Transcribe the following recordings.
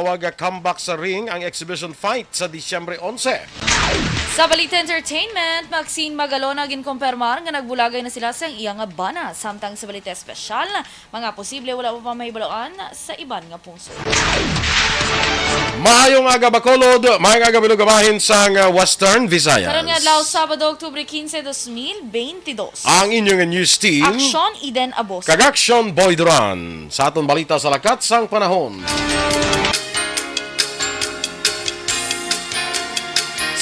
Tawag comeback sa ring ang exhibition fight sa Disyembre 11. Sa Balita Entertainment, Maxine Magalona ginkumpirmar nga nagbulagay na sila sa iyang bana. Samtang sa Balita Espesyal, mga posible wala pa mahibaloan sa iban nga pungso. Maayong aga Bacolod, maayong aga binugabahin sa Western Visayas. Karon nga adlaw Sabado, Oktubre 15, 2022. Ang inyong news team, Aksyon Eden Abos. Kag-Action Boy Duran. Sa atong balita sa lakat sang panahon.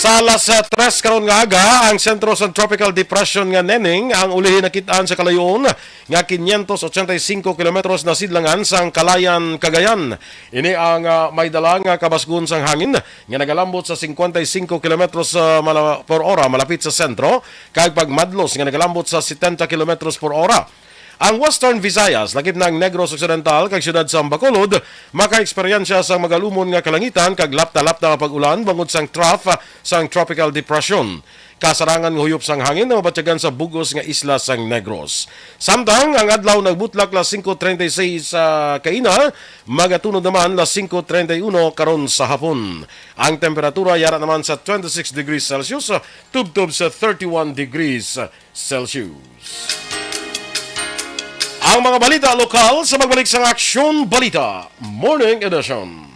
Sa alas 3 karon nga aga, ang sentro sa Tropical Depression nga Neneng ang ulihin nakitaan sa kalayon nga 585 kilometros na sidlangan sang Kalayan, Cagayan. Ini ang may dala nga kabasgun sang hangin nga nagalambot sa 55 kilometros per ora malapit sa sentro kag pagmadlos nga nagalambot sa 70 kilometros per ora. Ang Western Visayas, lakip ng Negros Occidental kag siyudad sa Bacolod, maka-eksperyensya sa magalumon nga kalangitan kag lapta-lapta nga pag-ulan bangod sang trough sang Tropical Depression. Kasarangan ng huyop sang hangin na mabatyagan sa bugos nga isla sang Negros. Samtang ang adlaw nagbutlak las 5:36 sa kaina, magatunod naman las 5:31 karon sa hapon. Ang temperatura yara naman sa 26 degrees Celsius, tubtob sa 31 degrees Celsius. Ang mga balita lokal sa magbalik sa Aksyon Balita Morning Edition.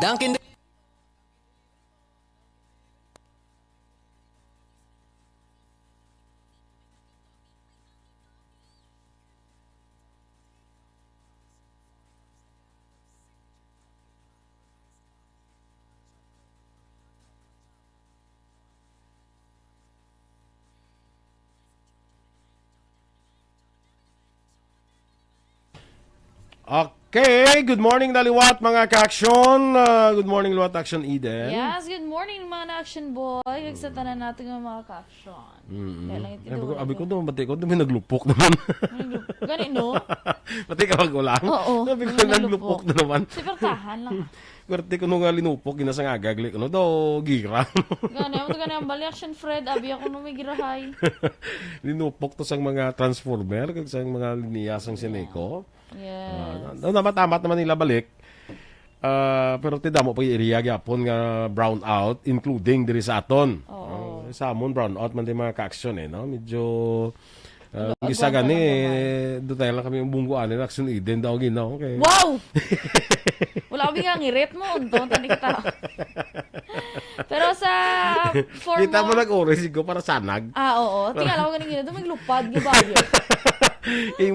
Dunkin' Okay, good morning Daliwat mga ka-aksyon. Good morning Liwat Action Eden. Yes, good morning mga na-action boy. Kag sa tanan natin nga mga ka-action. Kaya lang ito. Abi ko doon, pati ko doon may naglupok naman. Gani, no? Pati ka magulang. Oo. Abi ko naglupok na naman. Sipertahan lang. Kwerte ko nung linupok, ginasang agagli ko. Daw, gira. Gani, ako gani ang bali action Fred. Abi ako nung may girahay. Linupok to sang mga transformer, kag sang mga liniyasang sineko. Yes. Namatamat naman nila balik. Pero tidamo pa i-area gyapon nga brown out including diri sa aton. Sa amon brown out man di mga ka-action no. Medyo gisa gani do tayo lang kami bungguan ni Action Eden daw gino. Okay. Wow! Wala kami nga ngirit mo. Unto, tani kita. Pero sa Kita mo nag-orange ko para sanag. Oo. Tingala ko ganun gina. Maglupad, gibayo.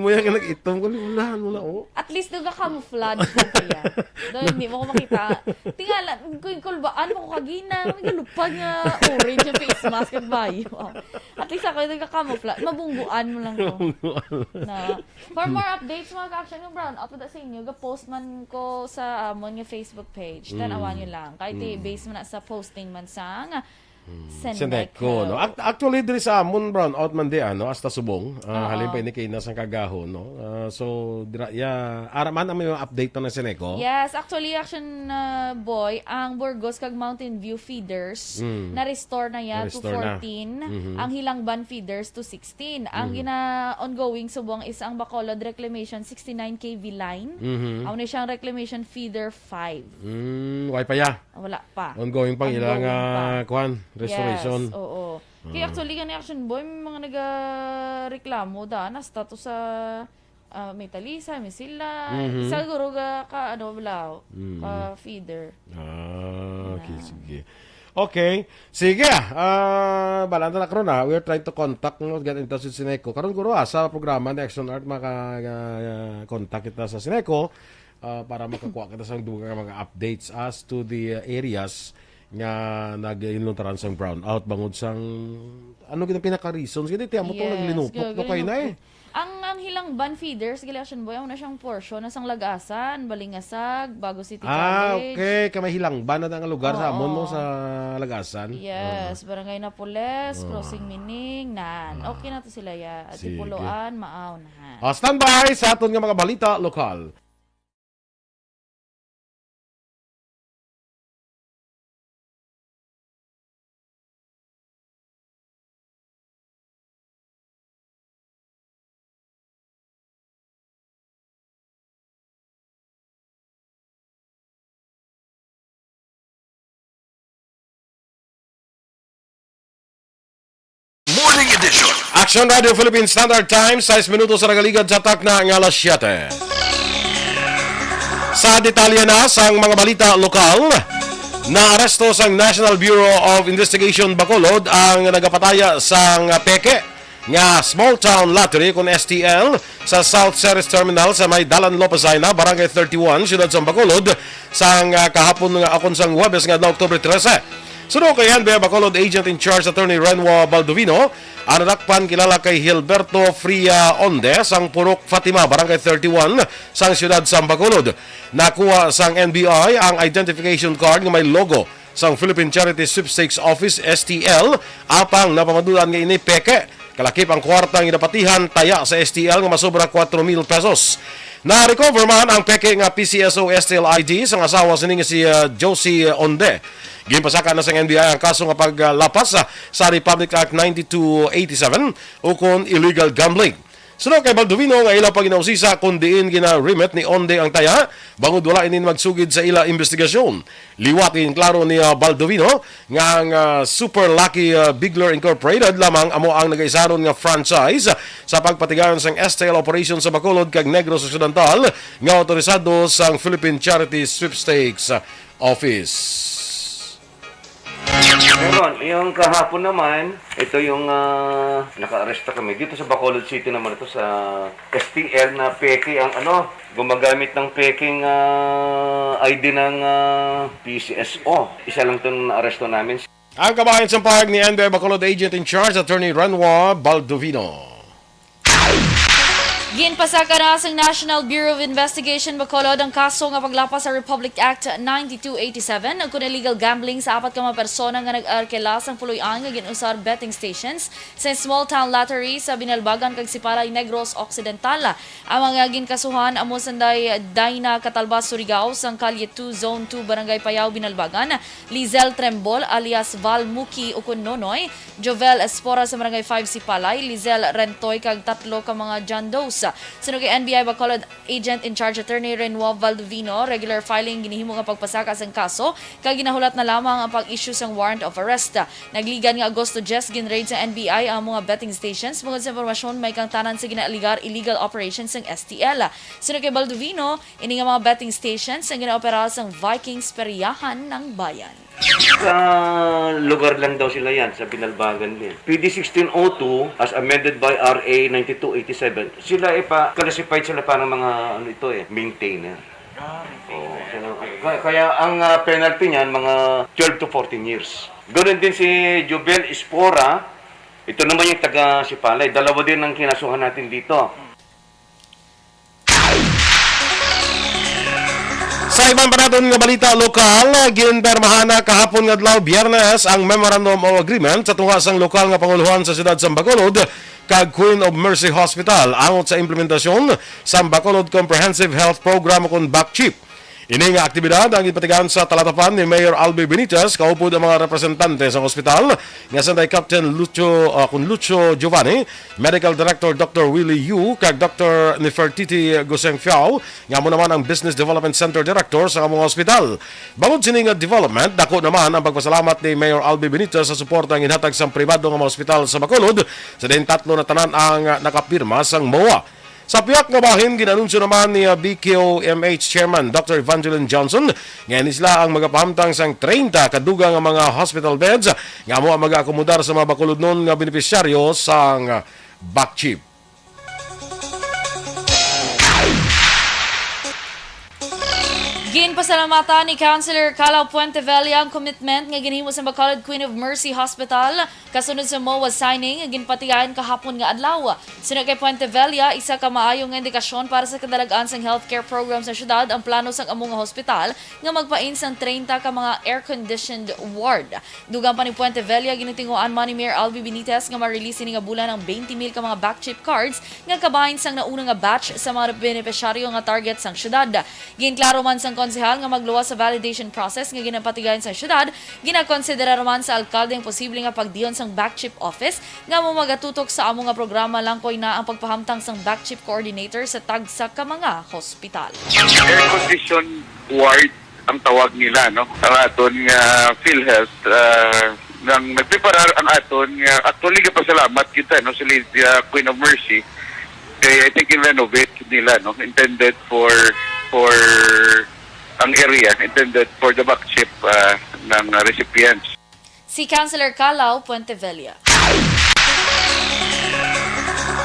Mo yan nag-itom ko. Wala oh. At least nagka-camouflage ko kaya. Doon hindi mo ko makita. Tingala, kung kulbaan mo ko kagina. Maglupad nga orange yung face mask at bayo. At least ako nagka-camouflage. Mabungguan mo lang ko. Na. For more updates mga ka-action yung brown out sa inyo, ga-post man ko sa amon nga Facebook page. Tanawan nyo lang. Kahit base man na sa posting man sa nga Seneko, no? Actually, diri sa amon brown out man di, hasta subong. Halin pa ini kay nasang kagahon, no? So, araman ang may update na Seneko. Yes, actually, action boy, ang Burgos kag Mountain View feeders, na-restore na yan to 14. Ang Hilangban feeders to 16. Ang ongoing subong is ang Bacolod Reclamation 69 kV line. Ang na siyang Reclamation feeder 5. Why pa ya? Wala pa. Ongoing pang ilang kuan. Restoration. Yes, oo. Kaya actually, gani action boy, may mga nagareklamo da, nasta to sa may talisa, may sila. Siguro ka feeder. Okay, sige. Okay. Sige. Balanta na karon na. We are trying to contact, get in touch with Seneko. Karon guro sa programa ni Action Art maka-contact kita sa Seneko para makakuha kita sa dugang mga updates as to the areas nga nag-inluntaran sang brown out bangod sang gina pinaka-reasons gini tiyan mo to naglinupok no kay na Ang Hilangban feeders Action boy na siyang portion na sang Lagasan, Balingasag, Bago City College. Okay, kamay Hilangban na ang lugar sa amon mo sa Lagasan. Yes, Barangay Napoles, Crossing Mining, nan. Okay na to sila ya. At Tipuluan, Maaw na. Standby sa aton nga mga balita lokal. edition. Action Radio Philippine Standard Time, 6 minutos sa nagaligad sa takna ng alas 7. Sa detalye na sang mga balita lokal, naaresto sang National Bureau of Investigation Bacolod ang nagapataya sang peke nga Small Town Lottery kung STL sa South Ceres Terminal sa may Dalan Lopezina, Barangay 31, Siyudad sa Bacolod sang kahapon nga akon sang Huwebes nga Oktubre 13. Suno kay NBI Bacolod Agent in Charge Attorney Renwa Baldovino, ang nadakpan kilala kay Hilberto Fria Onde sang Purok Fatima, Barangay 31 sang Siyudad sa Bacolod. Nakuha sang NBI ang identification card nga may logo sang Philippine Charity Sweepstakes Office STL, apang napamadulan nga ini peke. Kalakip ang kwartang inapatihan taya sa STL nga masobra 4,000 pesos. Na-recover man ang peke nga PCSO STL ID sa asawa sining si Josie Onde. Ginpasaka na sa NBI ang kaso nga paglapas sa Republic Act 9287 ukon illegal gambling. Sunod kay Baldovino nga ila pag ginausisa kung diin gina-remit ni Onde ang taya, bangod wala inin magsugid sa ila investigasyon. Liwatin klaro ni Baldovino nga ang Super Lucky Bigler Incorporated lamang amo ang nagaisaron nga franchise sa pagpatigayon sang STL operation sa Bacolod kag Negros Occidental nga otorisado sang Philippine Charity Sweepstakes Office. Meron. Yung kahapon naman, ito yung naka-arresta kami. Dito sa Bacolod City naman ito sa STL na peke ang gumagamit ng peking ID ng PCSO. Isa lang itong na-arresto namin. Ang kabayan sa pahag ni NBI Bacolod Agent in Charge Attorney Renwa Baldovino. Ginpasaka na sa National Bureau of Investigation Bacolod ang kaso nga paglapas sa Republic Act 9287 kung illegal gambling sa 4 ka mga persona nga nag-arkela sang puloy-an nga ginusar betting stations sa small town lottery sa Binalbagan kag Sipalay, Negros Occidental. Ang mga ginkasuhan amo sanday Dayna Catalbas, Surigao sang Kalye 2 Zone 2 Barangay Payao, Binalbagan, Lizel Trembol alias Val Muki ukon Nonoy, Jovel Espora sa Barangay 5 Sipalay, Lizel Rentoy kag 3 ka mga John Does. Sunod kay NBI Bacolod Agent in Charge Attorney Renwa Baldovino, regular filing ginihimo nga pagpasaka sang kaso kag ginahulat na lamang ang pag-issue sang warrant of arrest. Nagligan nga Agosto 10 ginraid sa NBI ang mga betting stations bungod sa impormasyon may kang tanan sa ginaaligar illegal operations sang STL. Sunod kay Baldovino, ini nga mga betting stations ang ginaopera sang Vikings Periyahan ng Bayan. Sa lugar lang daw sila yan, sa Binalbagan din. PD 1602 as amended by RA 9287. Sila classified sila parang mga maintainer. Kaya ang penalty niyan mga 12 to 14 years. Ganoon din si Jubel Espora. Ito naman yung taga Sipalay. Dalawa din ang kinasuhan natin dito. Sa ibang panaton nga balita lokal, ginpermahan na kahapon nga adlaw Biyernes ang Memorandum of Agreement sa tunga sang lokal nga panguluhan sa siyudad sa Bacolod kag Queen of Mercy Hospital angot sa implementasyon sa Bacolod Comprehensive Health Program kung BACCHIP. Ini nga aktibidad ang ipatigaan sa talatapan ni Mayor Albi Benitez, kaupod ang mga representante sa ospital, nga sanday Captain Lucio Giovanni, Medical Director Dr. Willie Yu, kag Dr. Nefertiti Guseng Fiao, nga mo naman ang Business Development Center Director sa among ospital. Bangod sini nga development, dako naman ang pagpasalamat ni Mayor Albi Benitez sa suporta ang inhatag sa pribado nga mga ospital sa Bacolod, sa din 3 na tanan ang nakapirma sang MOA. Sa piyak nga bahin, ginanunsyo naman ni BQMH Chairman Dr. Evangeline Johnson nga sila ang magapahamtang sang 30 kaduga nga mga hospital beds nga mo ang mag-akomodar sa mga Bacolod nun nga benepisyaryo sang BACCHIP. Ginpasalamatan ni Councilor Calao Puentevella ang commitment nga ginhimo sa Bacolod Queen of Mercy Hospital kasunod sa MOA signing nga ginpatigayan kahapon nga adlaw. Sunod kay Puentevella, isa ka maayong indikasyon para sa kadalagaan sang healthcare program sa syudad ang plano sang among nga hospital nga magpain sang 30 ka mga air-conditioned ward. Dugang pa ni Puentevella, ginitinguan man ni Mayor Albi Benitez nga ma-release ni nga bulan ng 20,000 ka mga BACCHIP cards nga kabahin sang nauna nga batch sa mga benepisyaryo nga target sang syudad. Ginklaro man sang konsehal nga magluwas sa validation process nga ginapatigayan sa syudad, ginakonsidera man sa alkalde ang posible nga pagdiyon sang BACCHIP office nga mo magatutok sa amo nga programa langkoy na ang pagpahamtang sang BACCHIP coordinator sa tagsa ka mga hospital. Air condition ward ang tawag nila, no? Ang aton nga PhilHealth nang nagpreparar ang aton nga actually pasalamat kita no sa Queen of Mercy kay I think in-renovate nila no intended for ang area intended for the back ship ng recipients. Si Councilor Calao Puentevilla.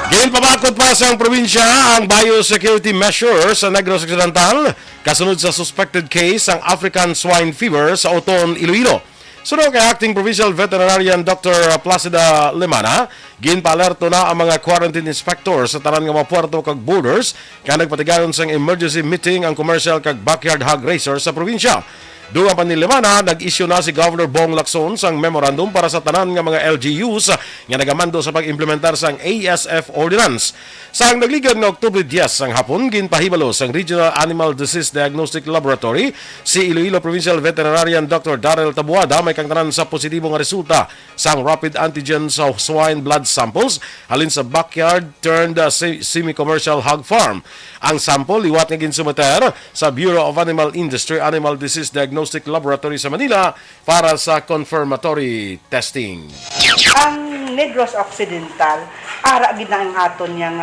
Ngayon pabakod pa sa probinsya ang biosecurity measures sa Negros Occidental kasunod sa suspected case ang African swine fever sa Oton, Iloilo. Sunod kay Acting Provincial Veterinarian Dr. Placida Lemana, ginpalerto na ang mga quarantine inspectors sa tanan nga mga puerto kag borders kaya nagpatigayon sang emergency meeting ang commercial kag backyard hog racers sa probinsya. Dugang pa ni Lemana, nag-issue na si Governor Bong Lacson sang memorandum para sa tanan nga mga LGUs nga nagamando sa pag-implementar sang ASF Ordinance. Sang nagligad nga Oktubre 10 ang hapon, ginpahibalo sang Regional Animal Disease Diagnostic Laboratory si Iloilo Provincial Veterinarian Dr. Darrell Tabuada may kangtanan sa positibong resulta sang rapid antigen sa swine blood samples halin sa backyard turned semi-commercial hog farm. Ang sample liwat nga ginsumeter sa Bureau of Animal Industry Animal Disease Diagnostic Laboratory sa Manila para sa confirmatory testing. Ang Negros Occidental, ara gid na ang aton yang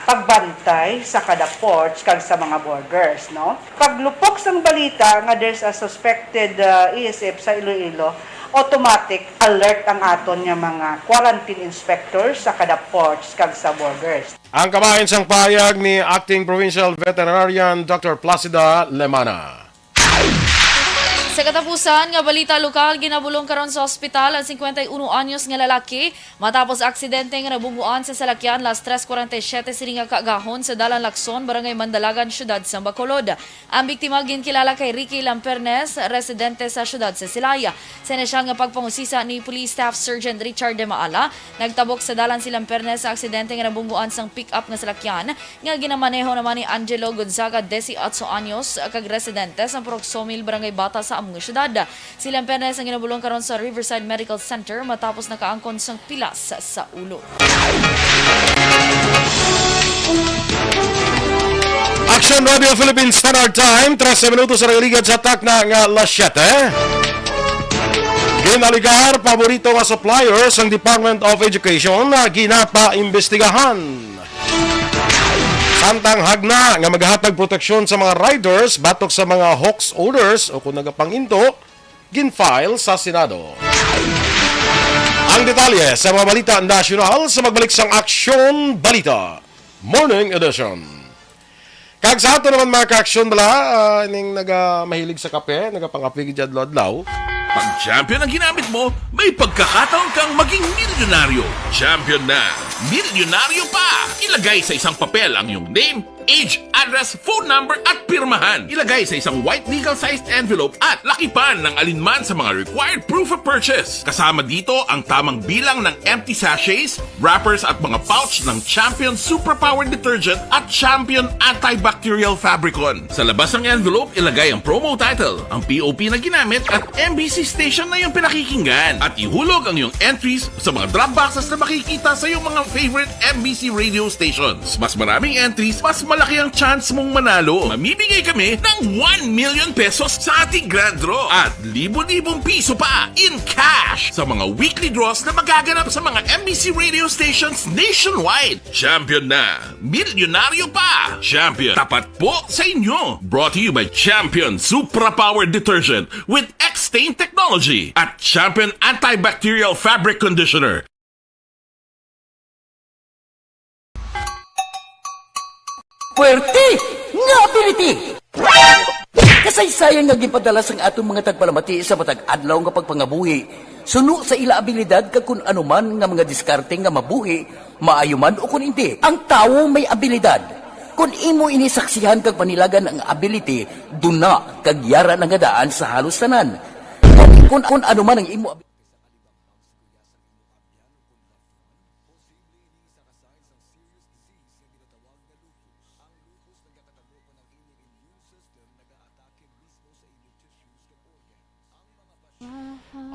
pagbantay sa kada ports kag sa mga borders, no? Paglupok sang balita nga there's a suspected ESF sa Iloilo, automatic alert ang aton nga mga quarantine inspectors sa kada ports kag sa borders. Ang kabahin sang payag ni Acting Provincial Veterinarian Dr. Placida Lemana. Sa katapusan nga balita lokal, ginabulong karon sa ospital ang 51 anyos nga lalaki matapos aksidente nga nabubuan sa salakyan las 3:47 sininga kaagahon sa Dalan Lacson, Barangay Mandalagan, Syudad sa Bacolod. Ang biktima ginkilala kay Ricky Lampernes, residente sa Syudad sa Silaya. Senesyal nga pagpangusisa ni Police Staff Sergeant Richard De Maala, nagtabok sa dalan si Lampernes sa aksidente nga nabubuan sang pick-up nga salakyan nga ginamaneho naman ni Angelo Gonzaga, 18 anyos, kag residente sa Proxomil, Barangay Bata sa mga syudad. Si Lampernes ang ginabulong karon sa Riverside Medical Center matapos nakaangkon sang pilas sa ulo. Action Radio Philippines Standard Time, 13 minutos sa nagaligad sa atak na nga alas 7. Ginaligar, paborito nga suppliers ang Department of Education na ginapaimbestigahan. Samtang hagna nga maghatag proteksyon sa mga riders batok sa mga hoax orders o kung nagapanginto, ginfile sa Senado. Ang detalye sa mga balita nasyonal sa magbalik sang Aksyon Balita Morning Edition. Kag sa ato naman mga ka-aksyon bala, ining mahilig sa kape, nagapangapig dyan lodlaw. Pag champion ang ginamit mo, may pagkakataon kang maging milyonaryo. Champion na! Milyonaryo pa! Ilagay sa isang papel ang iyong name, age, address, phone number at pirmahan. Ilagay sa isang white legal-sized envelope at lakipan ng alinman sa mga required proof of purchase. Kasama dito ang tamang bilang ng empty sachets, wrappers at mga pouch ng Champion Superpower Detergent at Champion Antibacterial Fabricon. Sa labas ng envelope, ilagay ang promo title, ang POP na ginamit at MBC station na yung pinakikinggan. At ihulog ang iyong entries sa mga drop boxes na makikita sa iyong mga favorite MBC radio stations. Mas maraming entries, mas malaki ang chance mong manalo. Mamibigay kami ng 1 million pesos sa ating grand draw at libo-libong piso pa in cash sa mga weekly draws na magaganap sa mga MBC radio stations nationwide. Champion na! Milyonaryo pa! Champion, tapat po sa inyo! Brought to you by Champion Supra Power Detergent with X-Stain Technology at Champion Antibacterial Fabric Conditioner. Puwerte nga ability! Kasaysayan nga gipadala sang atong mga tagpalamati sa matag adlaw nga pagpangabuhi. Suno sa ila abilidad kag kun anuman nga mga diskarte nga mabuhi, maayo man o kun hindi. Ang tawo may abilidad. Kung imo inisaksihan kag panilagan ang ability, duna kag yara nga daan sa halos tanan. Kung anuman ang imo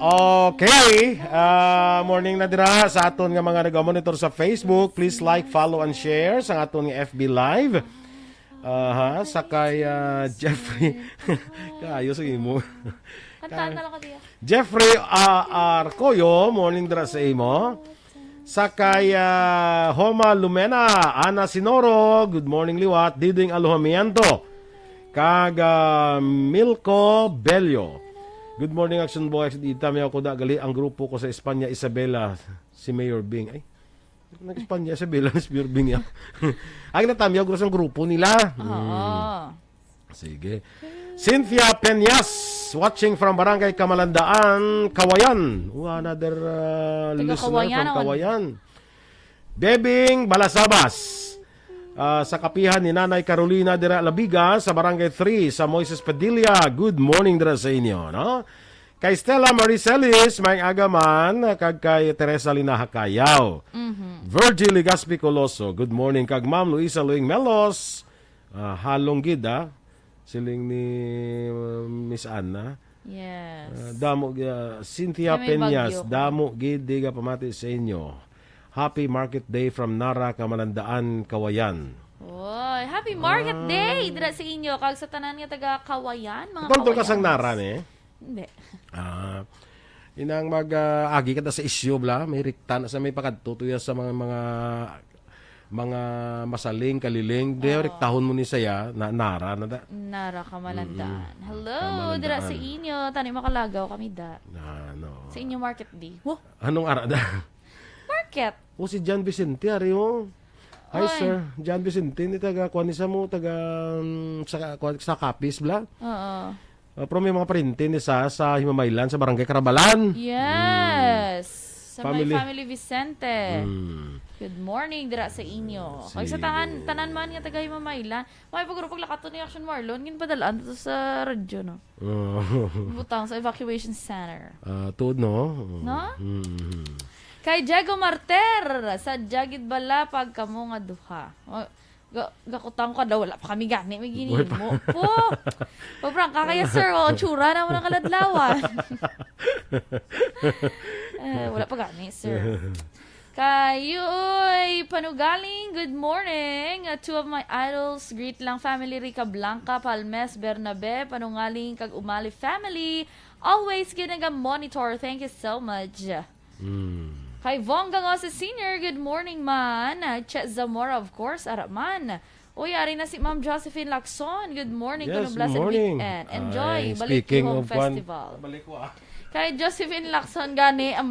Okay, morning na dira sa aton nga mga nag-monitor sa Facebook. Please like, follow, and share sa aton nga FB Live. Sakay Jeffrey. Kayo sa imo. Kantaan na lang ka diya. Jeffrey Arcoyo, morning dra sa imo. Sakay Homa Lumena, Ana Sinoro, good morning liwat, Diding Alojamiento. Kag Milko Bello. Good morning Action Boys. Itami ako da gali ang grupo ko sa Espanya, Isabela, si Mayor Bing. Ay, nag-Espanya, Isabela, si Mayor Bing. Ay, natami ako sa grupo nila. Oo. Sige. Cynthia Peñas, watching from Barangay Kamalandaan, Kawayan. Another listener Kawayan, from Kawayan. Bebing Balasabas. Sa kapihan ni Nanay Carolina Dira Labiga sa Barangay 3 sa Moises Padilla. Good morning dira sa inyo, no? Kay Stella Maricelis, may agaman, kag kay Teresa Linaha Kayaw. Virgil Ligaspi Coloso, good morning. Kag Ma'am Luisa Luing Melos, halong gid, siling ni Miss Anna. Yes. Damo, Cynthia May Peñas, bagyo. damo gid di ka pamati sa inyo. Happy Market Day from Nara, Kamalandaan, Kawayan. Oy, happy Market Day dira sa inyo kag sa tanan nga taga Kawayan, mga Tontol ka Kawayans. sang Nara, eh. Hindi. Inang mag-agi ka sa isyo, bla. May riktan sa may pakadtutuya sa mga masaling, kaliling. Di, riktahon mo ni saya, na Nara, na da. Nara Kamalandaan. Hello, Kamalandaan. dira sa inyo. Tani makalagaw kami da. Ano. Sa inyo Market Day. Wah, Anong ara da? market. O si John Vicente, ari mo. Hi, Oy. sir. John Vicente, ni taga, kuha ni sa mo, taga, sa Kapis, bla. Oo. Pero may mga printin ni sa Himamaylan, sa Barangay Karabalan. Yes. Sa Family. may family Vicente. Hmm. Good morning dira sa inyo. Kag sa tanan man nga taga Himamaylan, may pagro paglakato ni Action Marlon, ngin padalaan dito sa radyo, no. Butang sa evacuation center. Tuod, no? No? Hmm. Kay Diego Marter sa Jagid Bala pag kamo nga duha. Gakutang ka daw, wala pa kami gani, may ginimo po. Pabrang kakaya sir, tsura na mo ng kaladlawan. Wala pa gani sir. Kayoy, panugaling, good morning. Two of my idols, greet lang family Rica Blanca, Palmes, Bernabe, panungaling, kag Umali family. Always ginaga-monitor, thank you so much. Kay Vongga nga si Senior, good morning man. Chet Zamora, of course, man. Uy, ari na si Ma'am Josephine Lacson. Good morning, Yes, kuno blessed morning. weekend. Enjoy, Ay, Balik speaking Home of one- Festival. Balik ko, Kay Josephine Lacson, gani, ang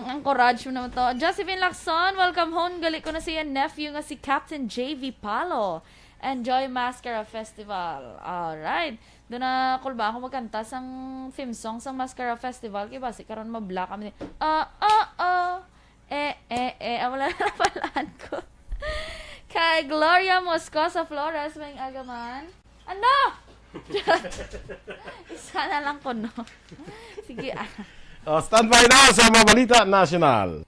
encourage mo naman to. Josephine Lacson, welcome home. Gali ko na siya nephew nga si Captain JV Palo. Enjoy Mascara Festival. Alright. Doon na kulba ako magkanta sang theme song sang Mascara Festival. Kaya basi karon mabla kami. Wala na napalaan ko. Kay Gloria Moscosa Flores, may agaman. Ano? Isa na lang ko, no? Sige, Standby na sa mga balita national.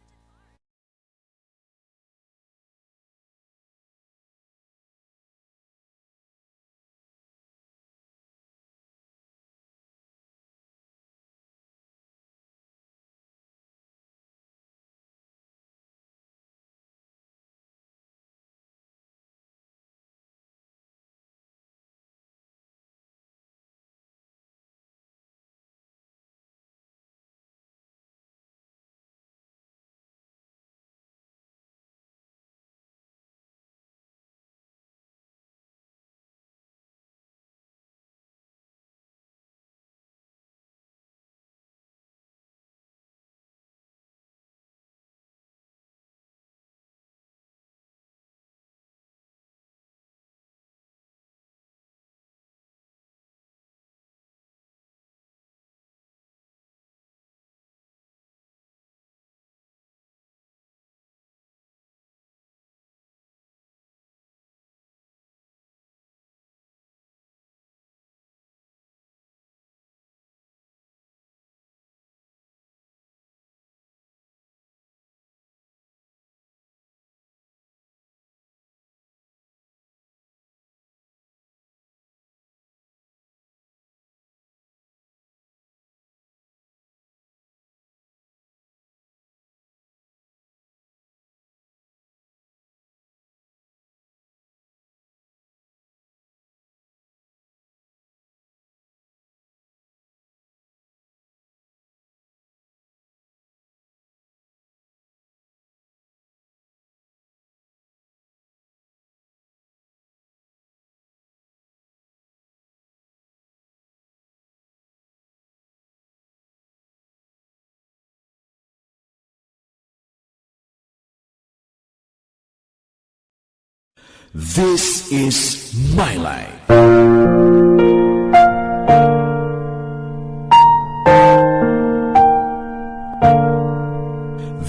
This is my life.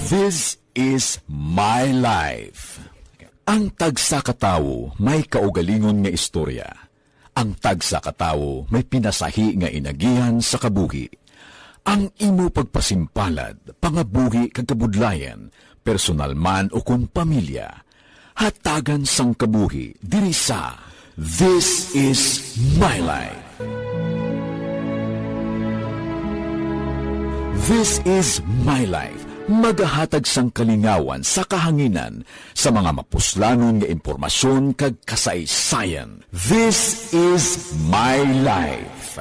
This is my life. Ang tagsa katawo may kaugalingon nga istorya. Ang tagsa katawo may pinasahi nga inagihan sa kabuhi. Ang imo pagpasimpalad, pangabuhi kag kabudlayan, personal man o kun pamilya, hatagan sang kabuhi diri sa This is my life. This is my life. Magahatag sang kalingawan sa kahanginan sa mga mapuslanon nga impormasyon kag kasaysayan. This is my life.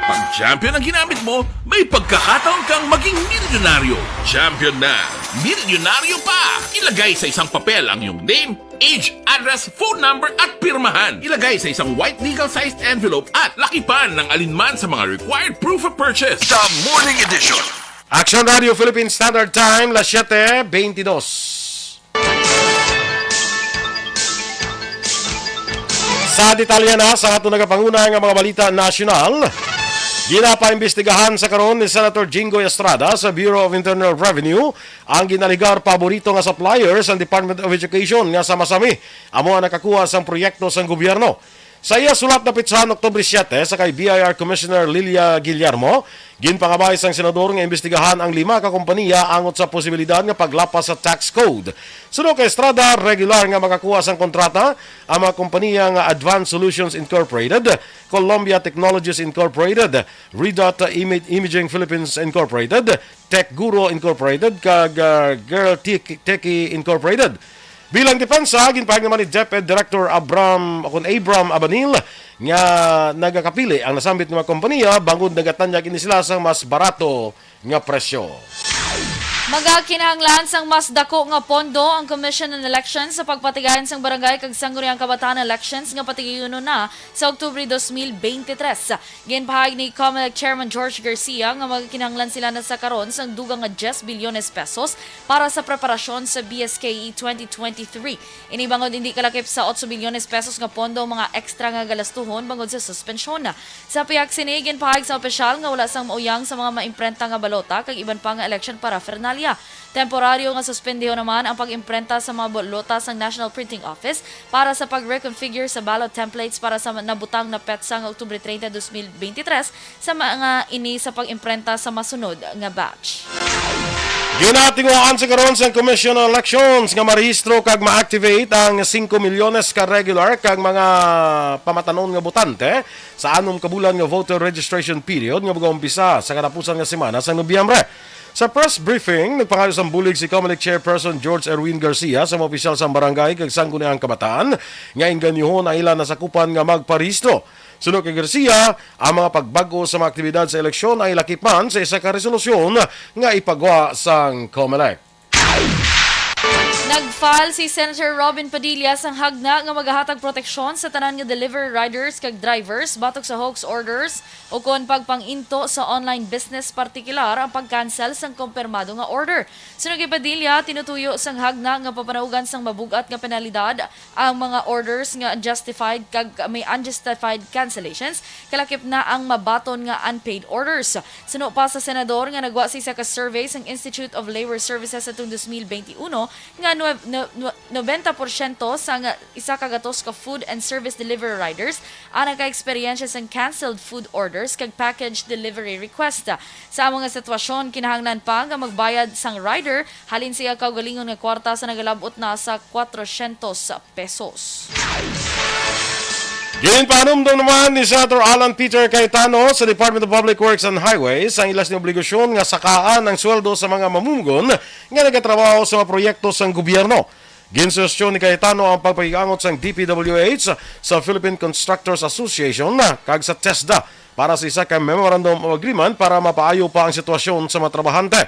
Pag champion ang ginamit mo, may pagkakataon kang maging milyonaryo. Champion na, milyonaryo pa! Ilagay sa isang papel ang iyong name, age, address, phone number at pirmahan. Ilagay sa isang white legal-sized envelope at lakipan ng alinman sa mga required proof of purchase. The Morning Edition. Action Radio Philippine Standard Time, las 7:22. Sa detalye na sa ato nagapanguna nga mga balita nasyonal, ginapaimbestigahan sa karon ni Senator Jinggoy Estrada sa Bureau of Internal Revenue ang ginaligar paborito nga suppliers ang Department of Education nga sama-sami amo ang nakakuha sang proyekto sang gobyerno. Sa iya sulat na pitsahan Oktubre 7 sa kay BIR Commissioner Lilia Guillermo, ginpangabay sang senador nga imbestigahan ang 5 ka kompanya angot sa posibilidad nga paglapas sa tax code. Suno kay Estrada, regular nga makakuha sang kontrata ang mga kompanya nga Advanced Solutions Incorporated, Columbia Technologies Incorporated, Redot Imaging Philippines Incorporated, Tech Guru Incorporated, kag Girl Techie Incorporated. Bilang depensa, ginpahag naman ni DepEd Director Abram Abanil nga nagakapili ang nasambit ng mga kompanya bangod nagatanyag ini sila sa mas barato nga presyo. Magakinahanglan sang mas dako nga pondo ang Commission on Elections sa pagpatigayon sang barangay kag sangguniang kabataan elections nga patigayuno na sa Oktubre 2023. Ginpahag ni COMELEC Chairman George Garcia nga magakinahanglan sila na sa karon sang dugang nga 10 bilyones pesos para sa preparasyon sa BSKE 2023. Inibangod hindi kalakip sa 8 bilyones pesos nga pondo mga ekstra nga galastuhon bangod sa suspensyon na. Sa pihak sini ginpahag sa opisyal nga wala sang mauyang sa mga maimprenta nga balota kag iban pa nga election paraphernalia. Temporaryo nga suspendiho naman ang pag-imprenta sa mga bolota sa National Printing Office para sa pag-reconfigure sa ballot templates para sa nabutang na petsa nga Oktubre 30, 2023 sa mga ini sa pag-imprenta sa masunod nga batch. Ginatinguan sa karon sa Commission on Elections nga marehistro kag ma-activate ang 5 milyones ka regular kag mga pamatanon nga botante sa 6 ka bulan nga voter registration period nga mag-umpisa sa katapusan nga semana sa Nobyembre. Sa press briefing, nagpangayo sa bulig si COMELEC Chairperson George Erwin Garcia sa mga opisyal sa barangay kag sangguniang kabataan nga inganyuhon ang ilan nasakupan nga magparehistro. Sunod kay Garcia, ang mga pagbago sa mga aktibidad sa eleksyon ay lakipan sa isa ka resolusyon nga ipagawa sang COMELEC. Nag-file si Senator Robin Padilla sang hagna nga maghahatag proteksyon sa tanan nga delivery riders kag drivers batok sa hoax orders o kon pagpanginto sa online business, partikular ang pag-cancel sang kumpirmado nga order. Sunod kay Padilla, tinutuyo sang hagna nga papanaugan sang mabugat nga penalidad ang mga orders nga unjustified kag may unjustified cancellations, kalakip na ang mabaton nga unpaid orders. Suno pa sa senador nga nagwa si sa ka-survey sang Institute of Labor Services sa 2021 nga 90% sa isa kagatos ka food and service delivery riders ang nagka-eksperyensya sa canceled food orders kag package delivery request. Sa mga sitwasyon, kinahanglan pa nga magbayad sang rider halin siya kaugalingon nga kwarta sa nagalabot na sa 400 pesos. Ginpanumdum naman ni Senator Alan Peter Cayetano sa Department of Public Works and Highways ang ilas ni obligasyon nga sakaan ang sweldo sa mga mamunggon nga nagatrabaho sa mga proyekto sang gobyerno. Ginsusyon ni Cayetano ang pagpagigangot sang DPWH sa Philippine Constructors Association kag sa TESDA para sa isa ka Memorandum of Agreement para mapaayo pa ang sitwasyon sa mga trabahante.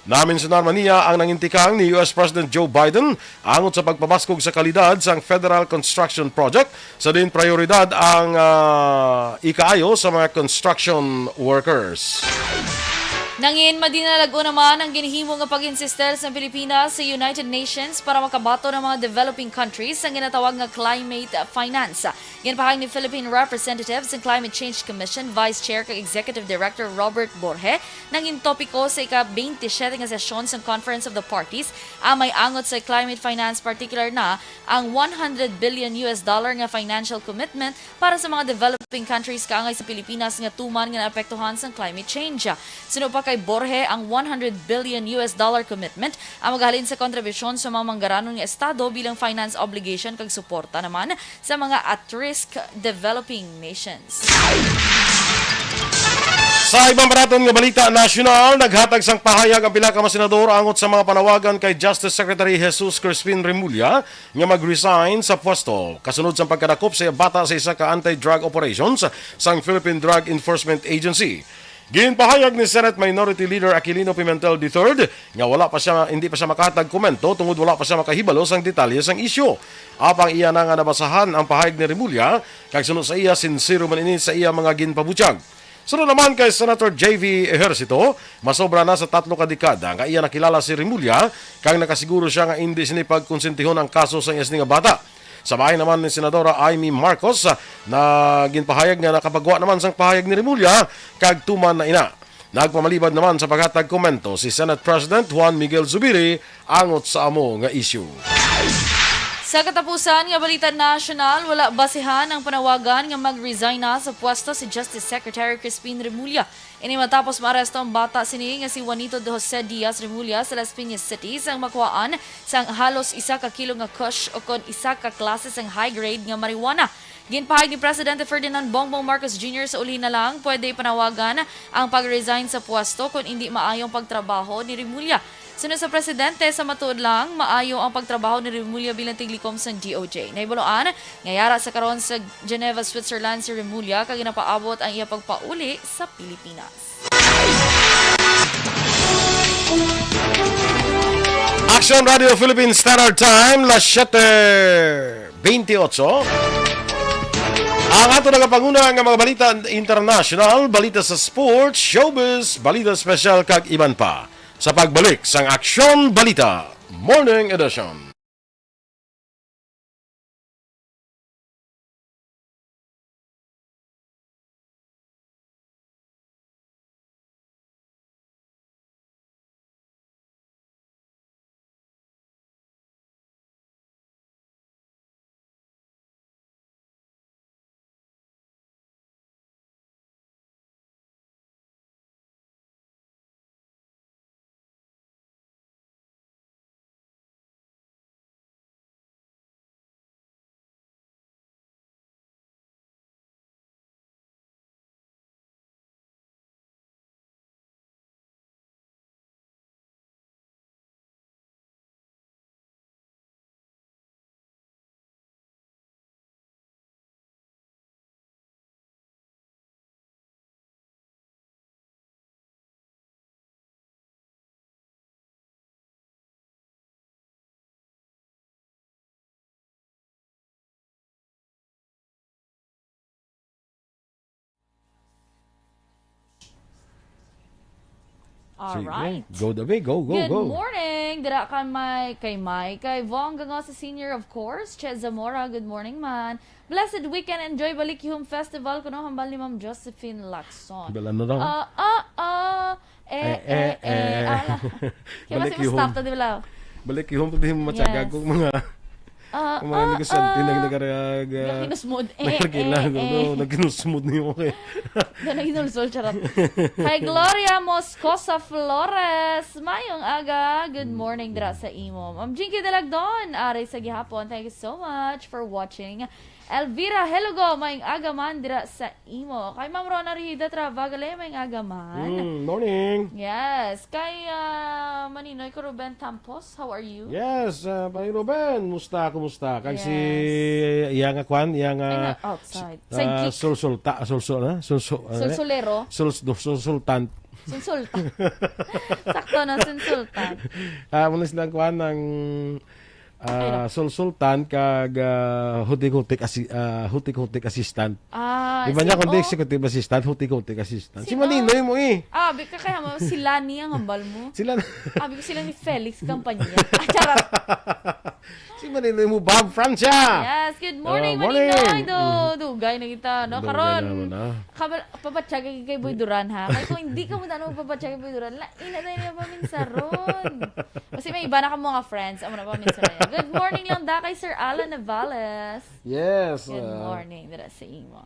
Naminsunar man niya ang nangintikang ni US President Joe Biden angot sa pagpamaskog sa kalidad sang Federal Construction Project sa din prioridad ang ikaayo sa mga construction workers. Nangin madinalago naman ang ginhimo nga pag-insistel sa Pilipinas sa United Nations para makabato ng mga developing countries ang ginatawag nga climate finance. Ginpahayag ni Philippine Representatives sa Climate Change Commission Vice Chair kag Executive Director Robert Borge nangin topiko sa ika-27 nga sesyon sa Conference of the Parties ang may angot sa climate finance, particular na ang $100 billion nga financial commitment para sa mga developing countries kaangay sa Pilipinas nga tuman nga naapektuhan sa climate change. Sino pa kay Borge ang $100 billion commitment ang maghalin sa kontribusyon sa mga manggaranon nga estado bilang finance obligation kag suporta naman sa mga at-risk developing nations. Sa ibang baraton nga balita nasyonal, naghatag sang pahayag ang pila ka mga senador angot sa mga panawagan kay Justice Secretary Jesus Crispin Remulla nga mag-resign sa pwesto kasunod sa pagkadakop sa bata sa isa ka anti-drug operations sang Philippine Drug Enforcement Agency. Ginpahayag ni Senate Minority Leader Aquilino Pimentel III nga hindi pa siya makahatag komento tungod wala pa siya makahibalo sang detalye sang isyu. Apang iya na nga nabasahan ang pahayag ni Remulla kag sunod sa iya sincero man ini sa iya mga ginpabutyag. Sunod naman kay Senator J.V. Ejercito, masobra na sa 3 ka dekada nga iya nakilala si Remulla kag nakasiguro siya nga hindi sinipagkonsentihon ang kaso sa iyas nga bata. Sabay naman ni Senadora Amy Marcos na ginpahayag nga nakapagawa naman sang pahayag ni Remulla kag tuman na ina. Nagpamalibad naman sa paghatag komento si Senate President Juan Miguel Zubiri angot sa amo nga issue. Sa katapusan nga balita national, wala basihan ang panawagan nga mag-resign na sa pwesto si Justice Secretary Crispin Remulla. Ini matapos maaresto ang bata sini nga si Juanito de Jose Diaz Remulla sa Las Piñas City sang makuhaan sang halos 1 ka kilo nga kush o kon 1 ka klase sang high-grade nga marijuana. Ginpahayag ni Presidente Ferdinand Bongbong Marcos Jr. sa uli na lang pwede panawagan ang pag-resign sa pwesto kung hindi maayong pagtrabaho ni Remulla. Sunod sa Presidente, sa matuod lang, maayo ang pagtrabaho ni Remulla bilang tiglikom sa DOJ. Naibuloan, ngayara sa karon sa Geneva, Switzerland si Remulla kag ginapaabot ang iya pagpauli sa Pilipinas. Action Radio Philippines Standard Time, las 7:28. Ang ato nagapanguna nga mga balita international, balita sa sports, showbiz, balita special kag iban pa. Sa pagbalik sang Aksyon Balita Morning Edition. Alright. Go David, go. Good morning! Dira ka kay Vong Gango sa senior, of course. Chez Zamora, good morning man. Blessed weekend, enjoy Balikihum Festival kuno hambal ni Ma'am Josephine Lacson. Bala na daw. Ala. Kaya mas Balikihum. staff to, di ba? Balik yung pagdihim matyaga Yes. kung mga negosyante na nagaraga. Kinusmod. Nagkinusmod niyo okay. Naginulsol, charot. Kay Gloria Moscosa Flores. Mayong aga. Good morning dira sa imo. Ma'am Jinky Dalagdon. Aray sa gihapon. Thank you so much for watching. Elvira Helogo. Mayong aga man dira sa imo. Kay Ma'am Rona Rihida Travagale. Mayong aga man. Morning. Yes. Kay Maninoy ko Ruben Tampos. How are you? Yes, Pai Ruben, kumusta? Kag Yes. si iyang kwan, iyang Outside. Sidekick. sulsultan. Sulsulero. Sulsultan. Sunsultan. Sakto na sunsultan. Muna silang kwan ng Sultan kag hutik-hutik assistant. Ah, Di ba niya si- kundi oh. executive assistant, hutik-hutik assistant. Si Si- Maninoy mo eh. Bigka kaya mo, sila ni ang hambal mo. Sila Bigka sila ni Felix Campanya. Charot. si Maninoy mo, Bob Francia. Yes, good morning, Morning. Maninoy. Dugay na kita, no? Dugay Karon, naman, papatsagay kay Boy Duran, ha? Kaya kung hindi ka mo na papatsagay kay Boy Duran, ina na niya paminsa ron. Kasi may iba na ka mga friends, amo na paminsa ron. Good morning lang da kay Sir Alan Navales. Yes. Good morning, dara sa imo.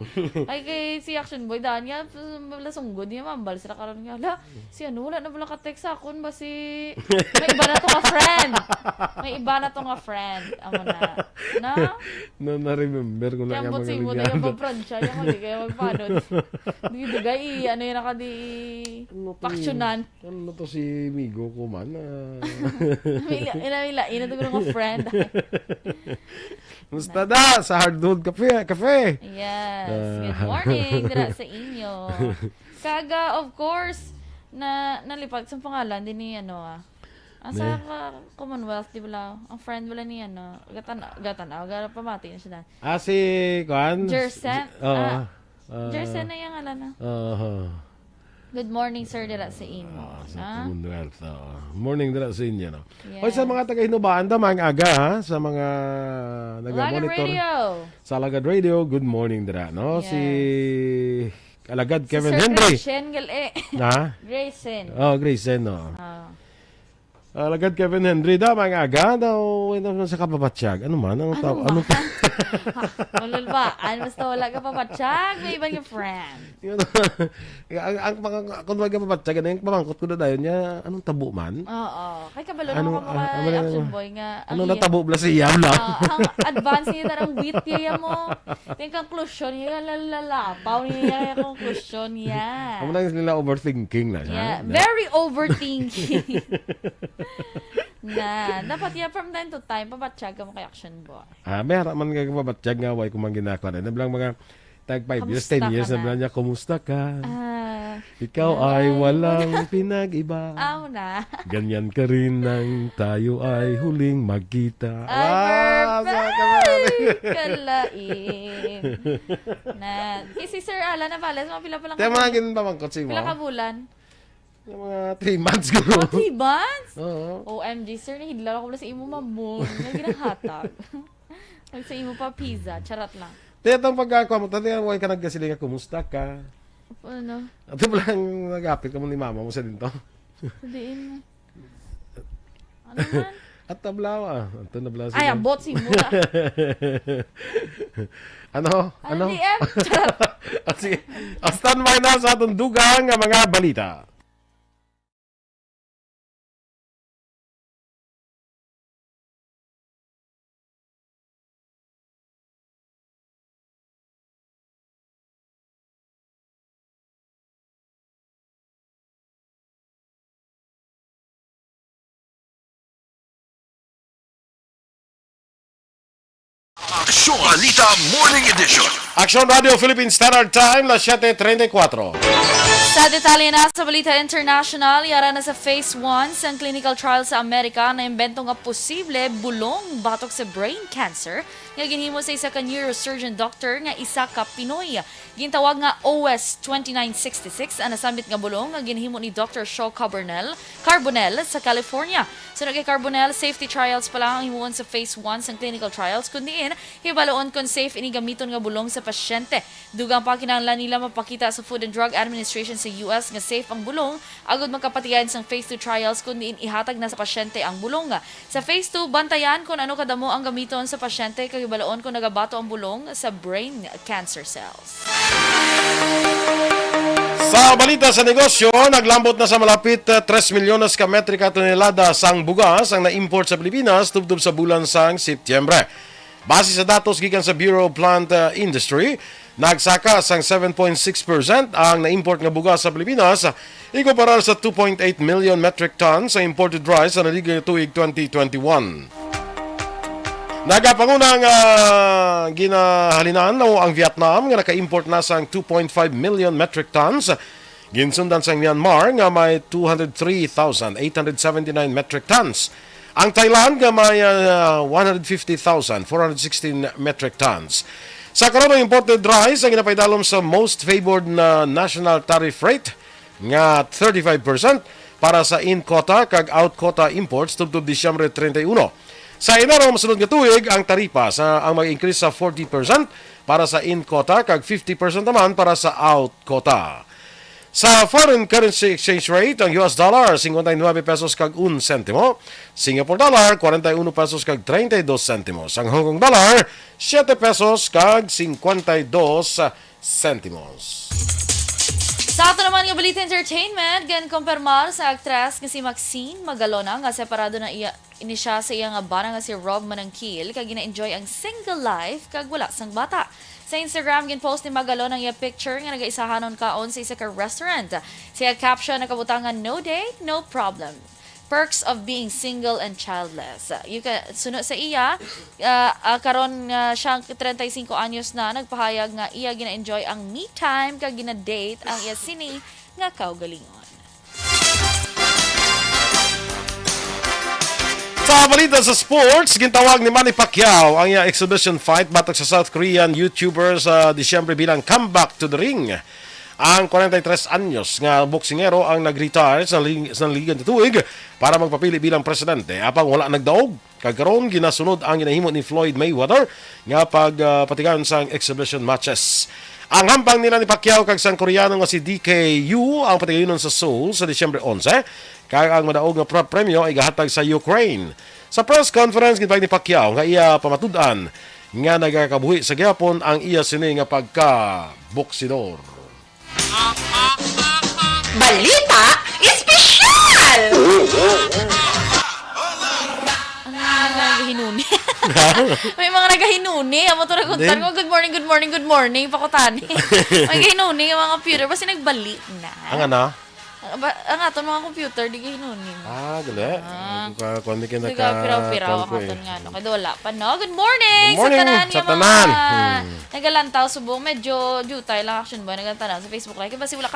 Kay si Action Boy, daan niya, lasunggod niya, mambal sila karon nga. Hala, si ano, wala na pala ka-text sa akon ba si... May iba na to nga friend. May iba na to nga friend. Amo na. Na? Na-remember ko lang Kaya mo si mo na yung papransya. Yung hindi kaya magpanod. Dugay, ano yun naka di... Paksyonan. Ano to si Migo ko man? Ina to nga friend. Musta da? Sa Hardwood Cafe. Yes. Good morning. Dira sa inyo. Kaga, of course, nalipag sa pangalan din ni sa Commonwealth, di ba? Ang friend wala ni Gatanaw, pamati na siya na. Si Kwan? Jersen? Oo. Jersen na yung alam na. Good morning, sir, dira sa inyo. Sa Commonwealth. Morning dala sa inyo. No? Yes. O sa mga taga-Hinubaan, damang aga ha? Sa mga Lagad nag-monitor. Radio. Sa Lagad Radio, good morning dala. No? Yes. Si Alagad Kevin Sir Henry. Grayson, Ha? Grayson. Oh, Grayson, no. Ah. Alagad Kevin Henry, damang aga daw. Ito sa kapapatsag. Ano man? Ano tao? Ano pa? Ulol ba? Basta wala ka pa patsyag, may ibang yung friend. ang mga kung wag ka papatsag, yung pamangkot ko na dayon niya, anong tabo man? Oo. Kay kabalo Ano- naman ka mga ano- action boy nga. Ano natabo bla siya lang? Ang advance niya tarang wit niya mo. Yung conclusion niya, lalalapaw niya yung conclusion niya. Ano lang nila overthinking na siya? Yeah, very overthinking. Dapat from time to time, papatsyag ka mo kay action boy. May harap man nga mabatsyag nga, way kung ginagawa na. Nabilang mga tag 5 years, Kamusta 10 years, ka na? nabilang niya, kumusta ka? Ikaw Ay, ay walang pinag-iba. Na. Ganyan ka rin nang tayo ay huling magkita. Ay, sa perfect! Kalain. Si Sir Alan Navales, mga pila pa lang. Kaya mga ginpamangkot si mo. Pila ka bulan? Yung mga 3 months ko. 3 months? Oo. OMG, sir, nahidla ako pala sa imo mamon. Nga ginahatag. Pag sa imo pa pizza, charot lang. Kaya itong pagkakuha mo, tati nga, ka nagkasiling ka, kumusta ka? Ano? At ito lang nag-apit ka mo ni mama mo sa dinto. Sabihin mo. Ano man? At tablawa. Ito nablawa Ay, ang bot si muna. Ano? Ano? DM? Charot. Sige. Standby na sa atong dugang nga mga balita. Aksyon Balita Morning Edition. Action Radio Philippine Standard Time, las 7:34. Sa detalye na sa Balita International, yara na sa Phase 1 sa clinical trial sa Amerika na imbento nga posible bulong batok sa brain cancer nga ginhimo sa isa ka neurosurgeon doctor nga isa ka Pinoy. Gintawag nga OS 2966 ang nasambit nga bulong nga ginhimo ni Dr. Shaw Carbonell sa California. Sunod kay Carbonell, safety trials pa lang ang himuon sa Phase 1 sa clinical trials kundiin hibaloon kung safe ini gamiton nga bulong sa pasyente. Dugang pa kinahanglan nila mapakita sa Food and Drug Administration sa US nga safe ang bulong agud magkapatigan sa Phase 2 trials kundiin ihatag na sa pasyente ang bulong. Sa Phase 2 bantayan kung ano kadamo ang gamiton sa pasyente kay hibaloon kung nagabato ang bulong sa brain cancer cells. Sa balita sa negosyo, naglambot na sa malapit 3 milyones ka metrika tonelada sang bugas ang na-import sa Pilipinas tubtob sa bulan sang Setyembre. Base sa datos gikan sa Bureau of Plant Industry, nagsaka sang 7.6% ang na-import nga bugas sa Pilipinas, ikumparar sa 2.8 million metric tons sa imported rice sa naligay tuig 2021. Nagapangunang ginahalinan ang Vietnam nga naka-import na sang 2.5 million metric tons. Ginsundan sang Myanmar nga may 203,879 metric tons. Ang Thailand nga may 150,416 metric tons. Sa karon ng imported rice ang ginapaydalom sa most favored na national tariff rate nga 35% para sa in-quota kag out-quota imports tubtob Disyembre 31. Sa inaraw masunod nga tuig ang taripa ang mag-increase sa 40% para sa in-quota kag 50% naman para sa out-quota. Sa foreign currency exchange rate, ang US dollar 59 pesos kag 1 sentimo, Singapore dollar 41 pesos kag 32 sentimos, ang Hong Kong dollar 7 pesos kag 52 sentimos. Sa ato naman nga balita entertainment, gan kumpirmar sa aktres nga si Maxine Magalona nga separado na ini siya sa iyang bana nga si Rob Manangkil kag gina-enjoy ang single life kag wala sang bata. Sa Instagram, gin-post ni Magalona ang iya picture nga nag-aisahanon kaon sa isa ka restaurant. Siya caption na kabutangan, no date, no problem. Perks of being single and childless. Sunod sa iya, karon siyang 35 anyos na, nagpahayag nga iya gina-enjoy ang me time kag gina-date ang iya sini nga kaugalingon. Sa balita sa sports, gintawag ni Manny Pacquiao ang iya exhibition fight batok sa South Korean YouTuber sa Disyembre bilang comeback to the ring. Ang 43 anyos nga boksingero ang nag-retire sa liga ng tuig para magpapili bilang presidente. Apang wala nagdaog, kagkaroon ginasunod ang ginahimo ni Floyd Mayweather nga pagpatigan sa exhibition matches. Ang hampang nila ni Pacquiao kag sang Koreano nga si DKU ang patigayonon sa Seoul sa Disyembre 11, kag ang madaog nga premyo ay gahatag sa Ukraine. Sa press conference gitpag ni Pacquiao nga iya pamatud-an nga nagakabuhi sa gyapon ang iya sini nga pagka-boksidor. Balita espesyal! Ang nagahinuni. May mga nagahinuni. Amo to naguntan ko, good morning, pakutani. May gahinuni yung mga computer. Basta nagbalik na. Ang ana? Ang aton mga computer, di gahinuni. Gali. Kundi ka Sige, piraw-piraw ang aton nga. No? Kaya wala pa, no? Good morning! Good morning, sa sa tanan tanan. yung mga nagalantaw subong. Medyo jutay lang action ba? Nagalantaw sa Facebook Live. Kasi wala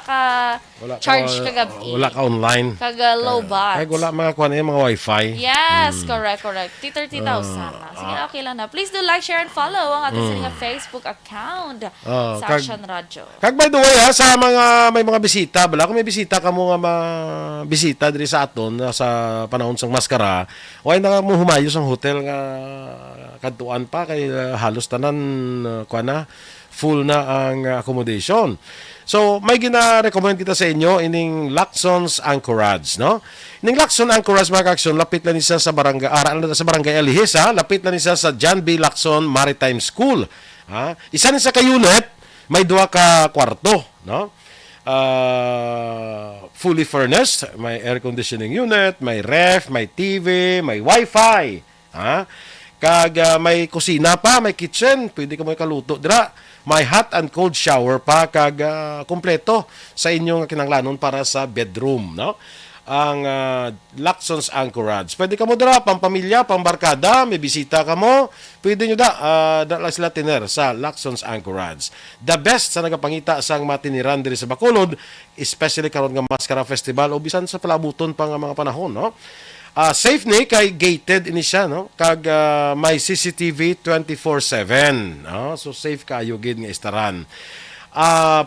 ka charge kagabi. Wala ka online. Kaga low bat. Ay, wala mga kuan mga wifi. Yes, correct. 30,000 na. Sige, okay lang na. Please do like, share, and follow ang ating sa Facebook account sa Action Radio. Kag by the way sa mga may mga bisita, bala kung may bisita ka mo nga bisita diri sa aton sa panahon sang maskara, way na mo humayo sang hotel nga kadtuan pa kay halos tanan kuan na full na ang accommodation. So, may gina-recommend kita sa inyo ining Lacson's Anchorage, no? Ining Lacson Anchorage mga ka-action, lapit lang isa sa barangay Alihis, ha? Lapit lang isa sa John B. Lacson Maritime School. Ha? Isa ni sa ka-unit, may 2 ka kwarto, no? Fully furnished, may air conditioning unit, may ref, may TV, may wifi, ha? Kag may kusina pa, may kitchen, pwede ka mo ikaluto dira. May hot and cold shower pa kag kompleto sa inyong kinanglanon para sa bedroom, no? Ang Lacson's Anchorage. Pwede ka mo dira pampamilya, pambarkada, may bisita ka mo, pwede nyo dala sila tiner sa Lacson's Anchorage. The best sa nagapangita sang matiniran diri sa Bacolod, especially karon nga Mascara Festival o bisan sa palabuton pa nga mga panahon, no? Safe ni kay gated ini siya, no? Kag may CCTV 24/7, no? So safe kayo gid nga istaran.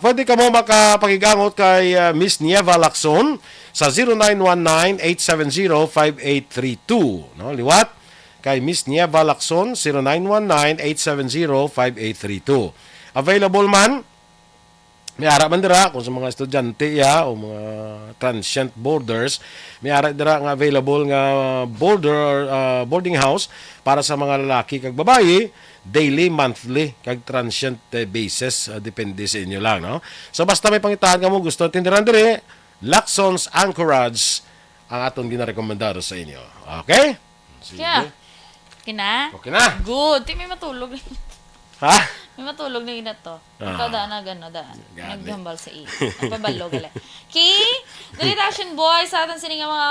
Pwede ka mo makapakigangot kay Miss Nieva Lacson sa 0919-870-5832, no? Liwat kay Miss Nieva Lacson 0919-870-5832. Available man may ara man dira kung sa mga estudyante o mga transient boarders, may ara dira nga available nga boarding house para sa mga lalaki kag babayi, daily, monthly kag transient basis, depende sa inyo lang, no? So basta may pangitahan ka mo gusto tindiran diri, Lacson's Anchorage ang aton ginarekomendado sa inyo. Okay? Sige. Yeah. Okay na? Okay na. Good. Di may matulog. Ha? May matulog na ina to. Ikaw daan na gano'n, daan. Naghambal sa iyo. Nagpabalo gali. Key, dali action boy, sa atin sini nga mga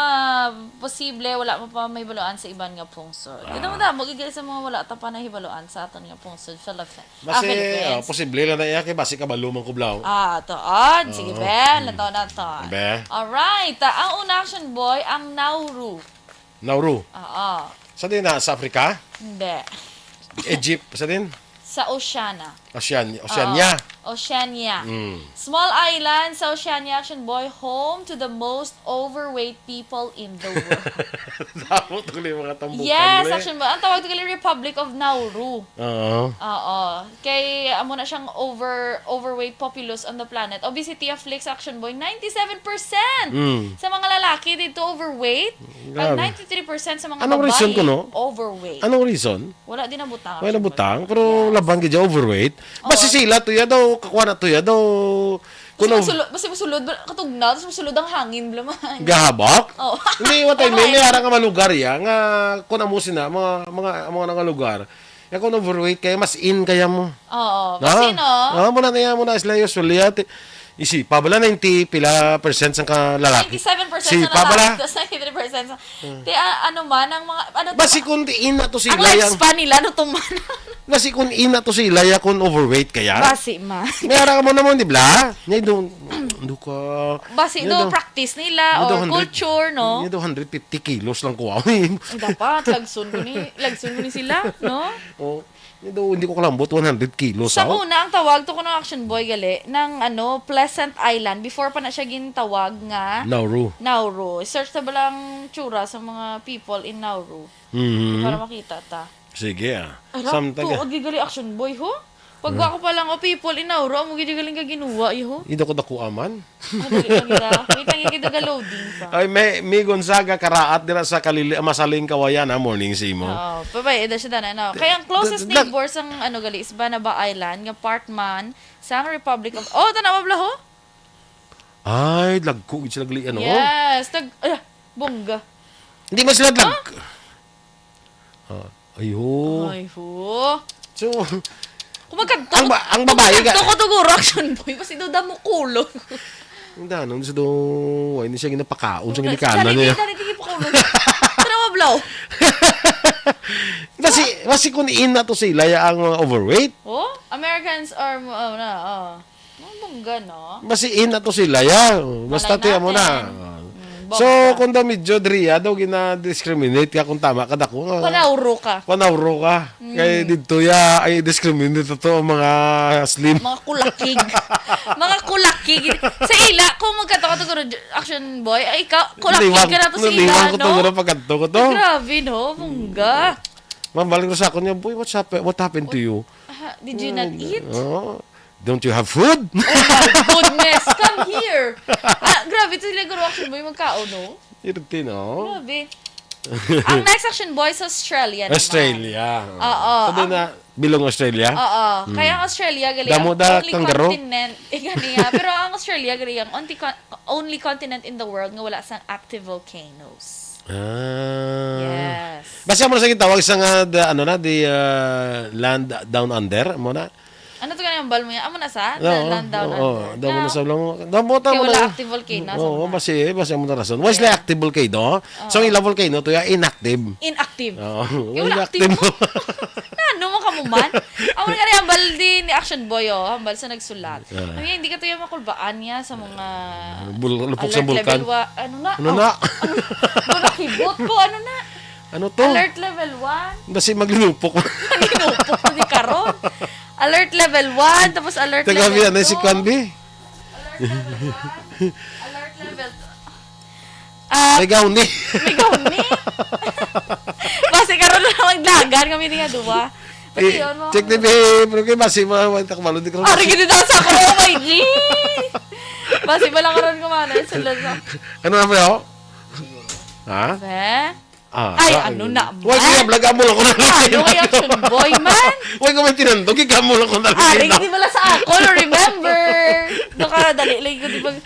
posible, wala mo pa may baluan sa iban nga pungsod. Ito mo da, magigil sa mga wala ta pa na hibaluan sa atin nga pungsod. Basi, posible lang na iya kay basi ka balumang kublaw. Sige, Ben. Nato. Be. Alright. Ang una action boy, ang Nauru. Nauru. Oo. Sa din na sa Africa? Hindi. Egypt, sa din? Sa Oceania. Oceania. Oceania. Mm. Small island sa Oceania, Action Boy, home to the most overweight people in the world. Damo to yung mga tambukan. Yes, Action Boy. Ang tawag ito Republic of Nauru. Oo. Oo. Kay amo na siyang overweight populace on the planet. Obesity afflicts Action Boy 97% sa mga lalaki dito overweight. Pag Grabe. 93% sa mga Anong babae reason ko, no? overweight. Anong reason? Wala din na butang. May Action Boy. nabutang, pero labang gid overweight. Basi sila tuya daw, kakuha na tuya daw. Kuno Basta masulod, katugnaw, tapos masulod ang hangin, blaman. gahabak. Oh. Hindi what I mean, may ara nga malugar ya nga kun amo sina mga nga lugar. Ya kun overweight kaya mas in kaya mo. Oo. Kasi no, mo na niya mo na sila usually at isi pabala 90 pila percent sa ka lalaki. 97% Si sa pabala. lalaki, tapos 93% sa... Di, ano man, ang mga... Ano, Basi kun in na to ang sila yang lifespan nila, no, tuman. basi kun in na to sila ya kun overweight kaya. Basi, ma. May ara ka mo naman di bla? Nya do ka. Basi, Nya do, practice nila, or culture, no? Nya do 150 kilos lang ko. Ay, dapat, lagsun ko ni sila, no? Oh, hindi ko kalambot 100 kilos. Sa una, ang tawag to ko ng Action Boy, gali, ng, Pleasant Island, before pa na siya gintawag nga, Nauru. Nauru. Search na ba lang tsura sa mga people in Nauru? Mhm. Para makita ta. Sige ah. Ay, Samtang to, agi Action Boy, ho? Pag ako pa lang, people in Nauru, amo gidigaling ka ginuwa, ho? Ida ko dako aman. Wait lang gidiga loading pa. Ay may Gonzaga karaat dira sa masaling kawayan morning simo. Oo, babay, eda siya na, no? Kaya ang closest neighbors ang, gali, is Banaba Island, nga part man, sa Republic of... Oh, tanawa bla, ho? Ay, lagko sila gali ano. Yes, bongga. Hindi man sila lag. Ayo. Ay, ho. So, Kung magkanto, ang babae ka. ko tuguro, Action Boy, kasi doon mo kulo. Hindi ano sa do, hindi siya ginapakaon sa ginikanan niya. Dari po kulo. Tanawa bla, ho? Kasi kung in na to sila ya ang overweight. Oh, Americans are, bongga, no? Basi in na to sila ya. Basta Malay tiya mo na. natin. So, kung daw medyo driya, daw gina-discriminate ka kung tama ka dako. Panauro ka. Panauro ka. Kaya dito ya ay discriminate to ang mga slim. Mga kulakig. Mga kulakig. Sa ila, kung magkatawa-tuguro, Action Boy, ay ikaw, kulakig ka na to sa ila, Naliwang ko to, no? pagkanto ko to. Grabe, no? Bongga. Mambalik ko sa akin niya, boy, what happened to you? Did you not eat? Oh, don't you have food? Oh my goodness, come here. Grabe, ito sila guro Action Boy, magkao, no? Irti, no? Grabe. Ang next Action Boy is Australia naman. Australia. Oo. So, doon na, bilong Australia? Oo. Kaya ang Australia, gali, Damo ang da only kangaroo? continent, ganiya. Pero ang Australia, gali, ang only continent in the world nga wala sang active volcanoes. Yes. Basta mo na sa tawag sa nga, land down under, mo na? Ano to kanang bal mo yan? Amo na sa? No, Land down oo, under. daw mo na sa lang. Daw mo ta Kaya mo wala na. active volcano. Oo, basi mo na rason. Why sila active volcano? So, ang ilang volcano, to ya inactive. Inactive. Oo, Kaya wala active mo. Ano mo kamuman? Amo na kanang hambal din ni Action Boy, oh. Hambal sa nagsulat. Hindi ka to yung makulbaan niya sa mga... Lupok sa alert bulkan. level ano na? Ano na? Nakibot ko, ano na? Ano to? Alert level 1. Basi maglulupok. Ginupok ko ni Karon. Alert level 1, tapos alert Taga level 2. ano si Kwanbi? Alert level 1. Alert level 2. May gaon ni. May gaon ni. Basi karon na maglagan kami ni nga duwa. Pati yun mo. Check the babe. Pero kayo basi takbalo di karon. Ari gid daw sa ko, oh my G. Basi bala karon ko man sulod sa. Ano na ba? Ha? Be? Ay, ano na man? Wag kaya vlog mo lang ko na. Ano kay Action Boy man? Wag ko man tinandog, mo lang ko na. Ari gid bala sa ako, no, remember. Do ka dali lagi ko di mag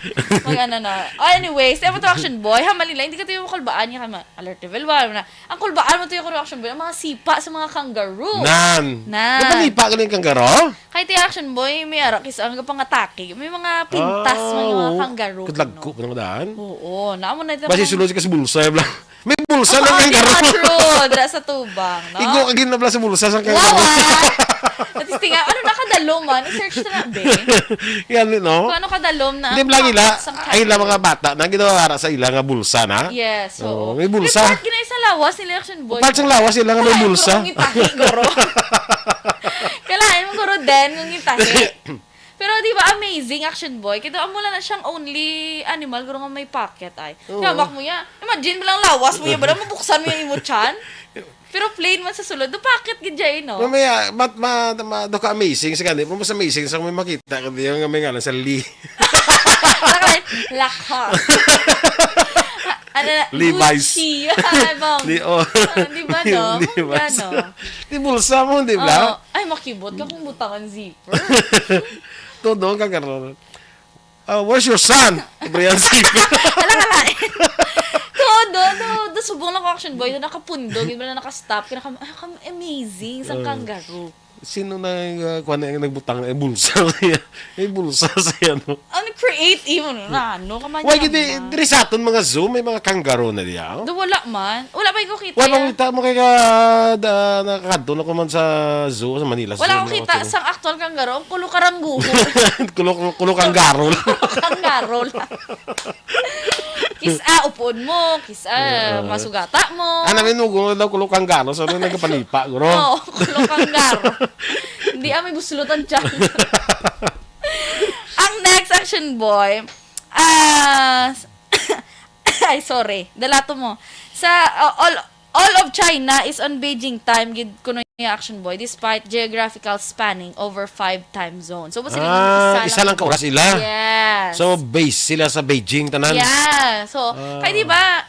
ano na. Anyways, eto to Action Boy, hamalila hindi ka to yung kulbaan niya kama. Alert level 1 na. Ang kulbaan mo to yung Action Boy, ang mga sipa sa mga kangaroo. Nan. Nan. Napanipa ka lang kang garo? Kahit yung Action Boy, may arakis ang pangatake. May mga pintas, may mga kangaroo. Kadlagko pa ng daan. Oo, naamo na ito. Basi sulod ka sa bulsa bla. May bulsa Oo, lang di ba? kangaroo. True. Dra sa tubang, no? Igo kagin na sa bulsa sa Wow, kangaroo. At least tinga, ano nakadalom man? I-search na be. Yan, no? Kung ano kadalom na. Hindi lang ila, Sang ay ila mga bata na ginawa sa ila nga bulsa na. Yes, Oo, oo. may bulsa. May part ginay sa lawas ni Action Boy. Part sang lawas sila nga may bulsa. Kung itahi, goro. Kailangan mo goro din kung itahi. Pero di ba amazing Action Boy? Kaya amo na siyang only animal guro nga may pocket ay. Yamak mo ya. Imagine mo lang lawas mo ya ba mabuksan mo yung imo chan. Pero plain man sa sulod, do pocket gid jay no. Mamaya, do ka amazing sa kanila. Mas amazing sa may makita kasi yung may nga sa Lee. Lakha. Ano na? Levi's. Gucci. Ay, bang. Di ba, no? Levi's. Gano? Di bulsa mo, di ba? Ay, makibot ka kung butangan zipper. Todo ka karon. Where's your son? Brian Zipper. Alakalain. Do, subong lang ko Action Boy, nakapundog, yun na nakastop, amazing, sang kangaroo. Sino na kuan na nagbutang bulsa siya? May bulsa siya no. Ano creative na ano kamanya. Why gid diri sa aton mga zoo may mga kangaroo na diya. Do wala man. Wala pa ko kita. Wala kita mo kay ka nakakadto na ko man sa zoo sa Manila. Wala ko kita sang actual kangaroo, kulo karangguho. Kulo kangaroo. Kangaroo lang. Kisa upon mo, kisa masugata mo. Ano min mo daw kulo kangaroo so nagpanipa guro. Oo, kulo kangaroo. Hindi may buslutan dyan. Ang next Action Boy, ay, sorry, dalato mo. Sa all of China is on Beijing time, gid kuno yung Action Boy, despite geographical spanning over 5 time zones. So, isa lang ka oras sila. Yes. So, base sila sa Beijing, tanan. Yeah. So, kaya di ba,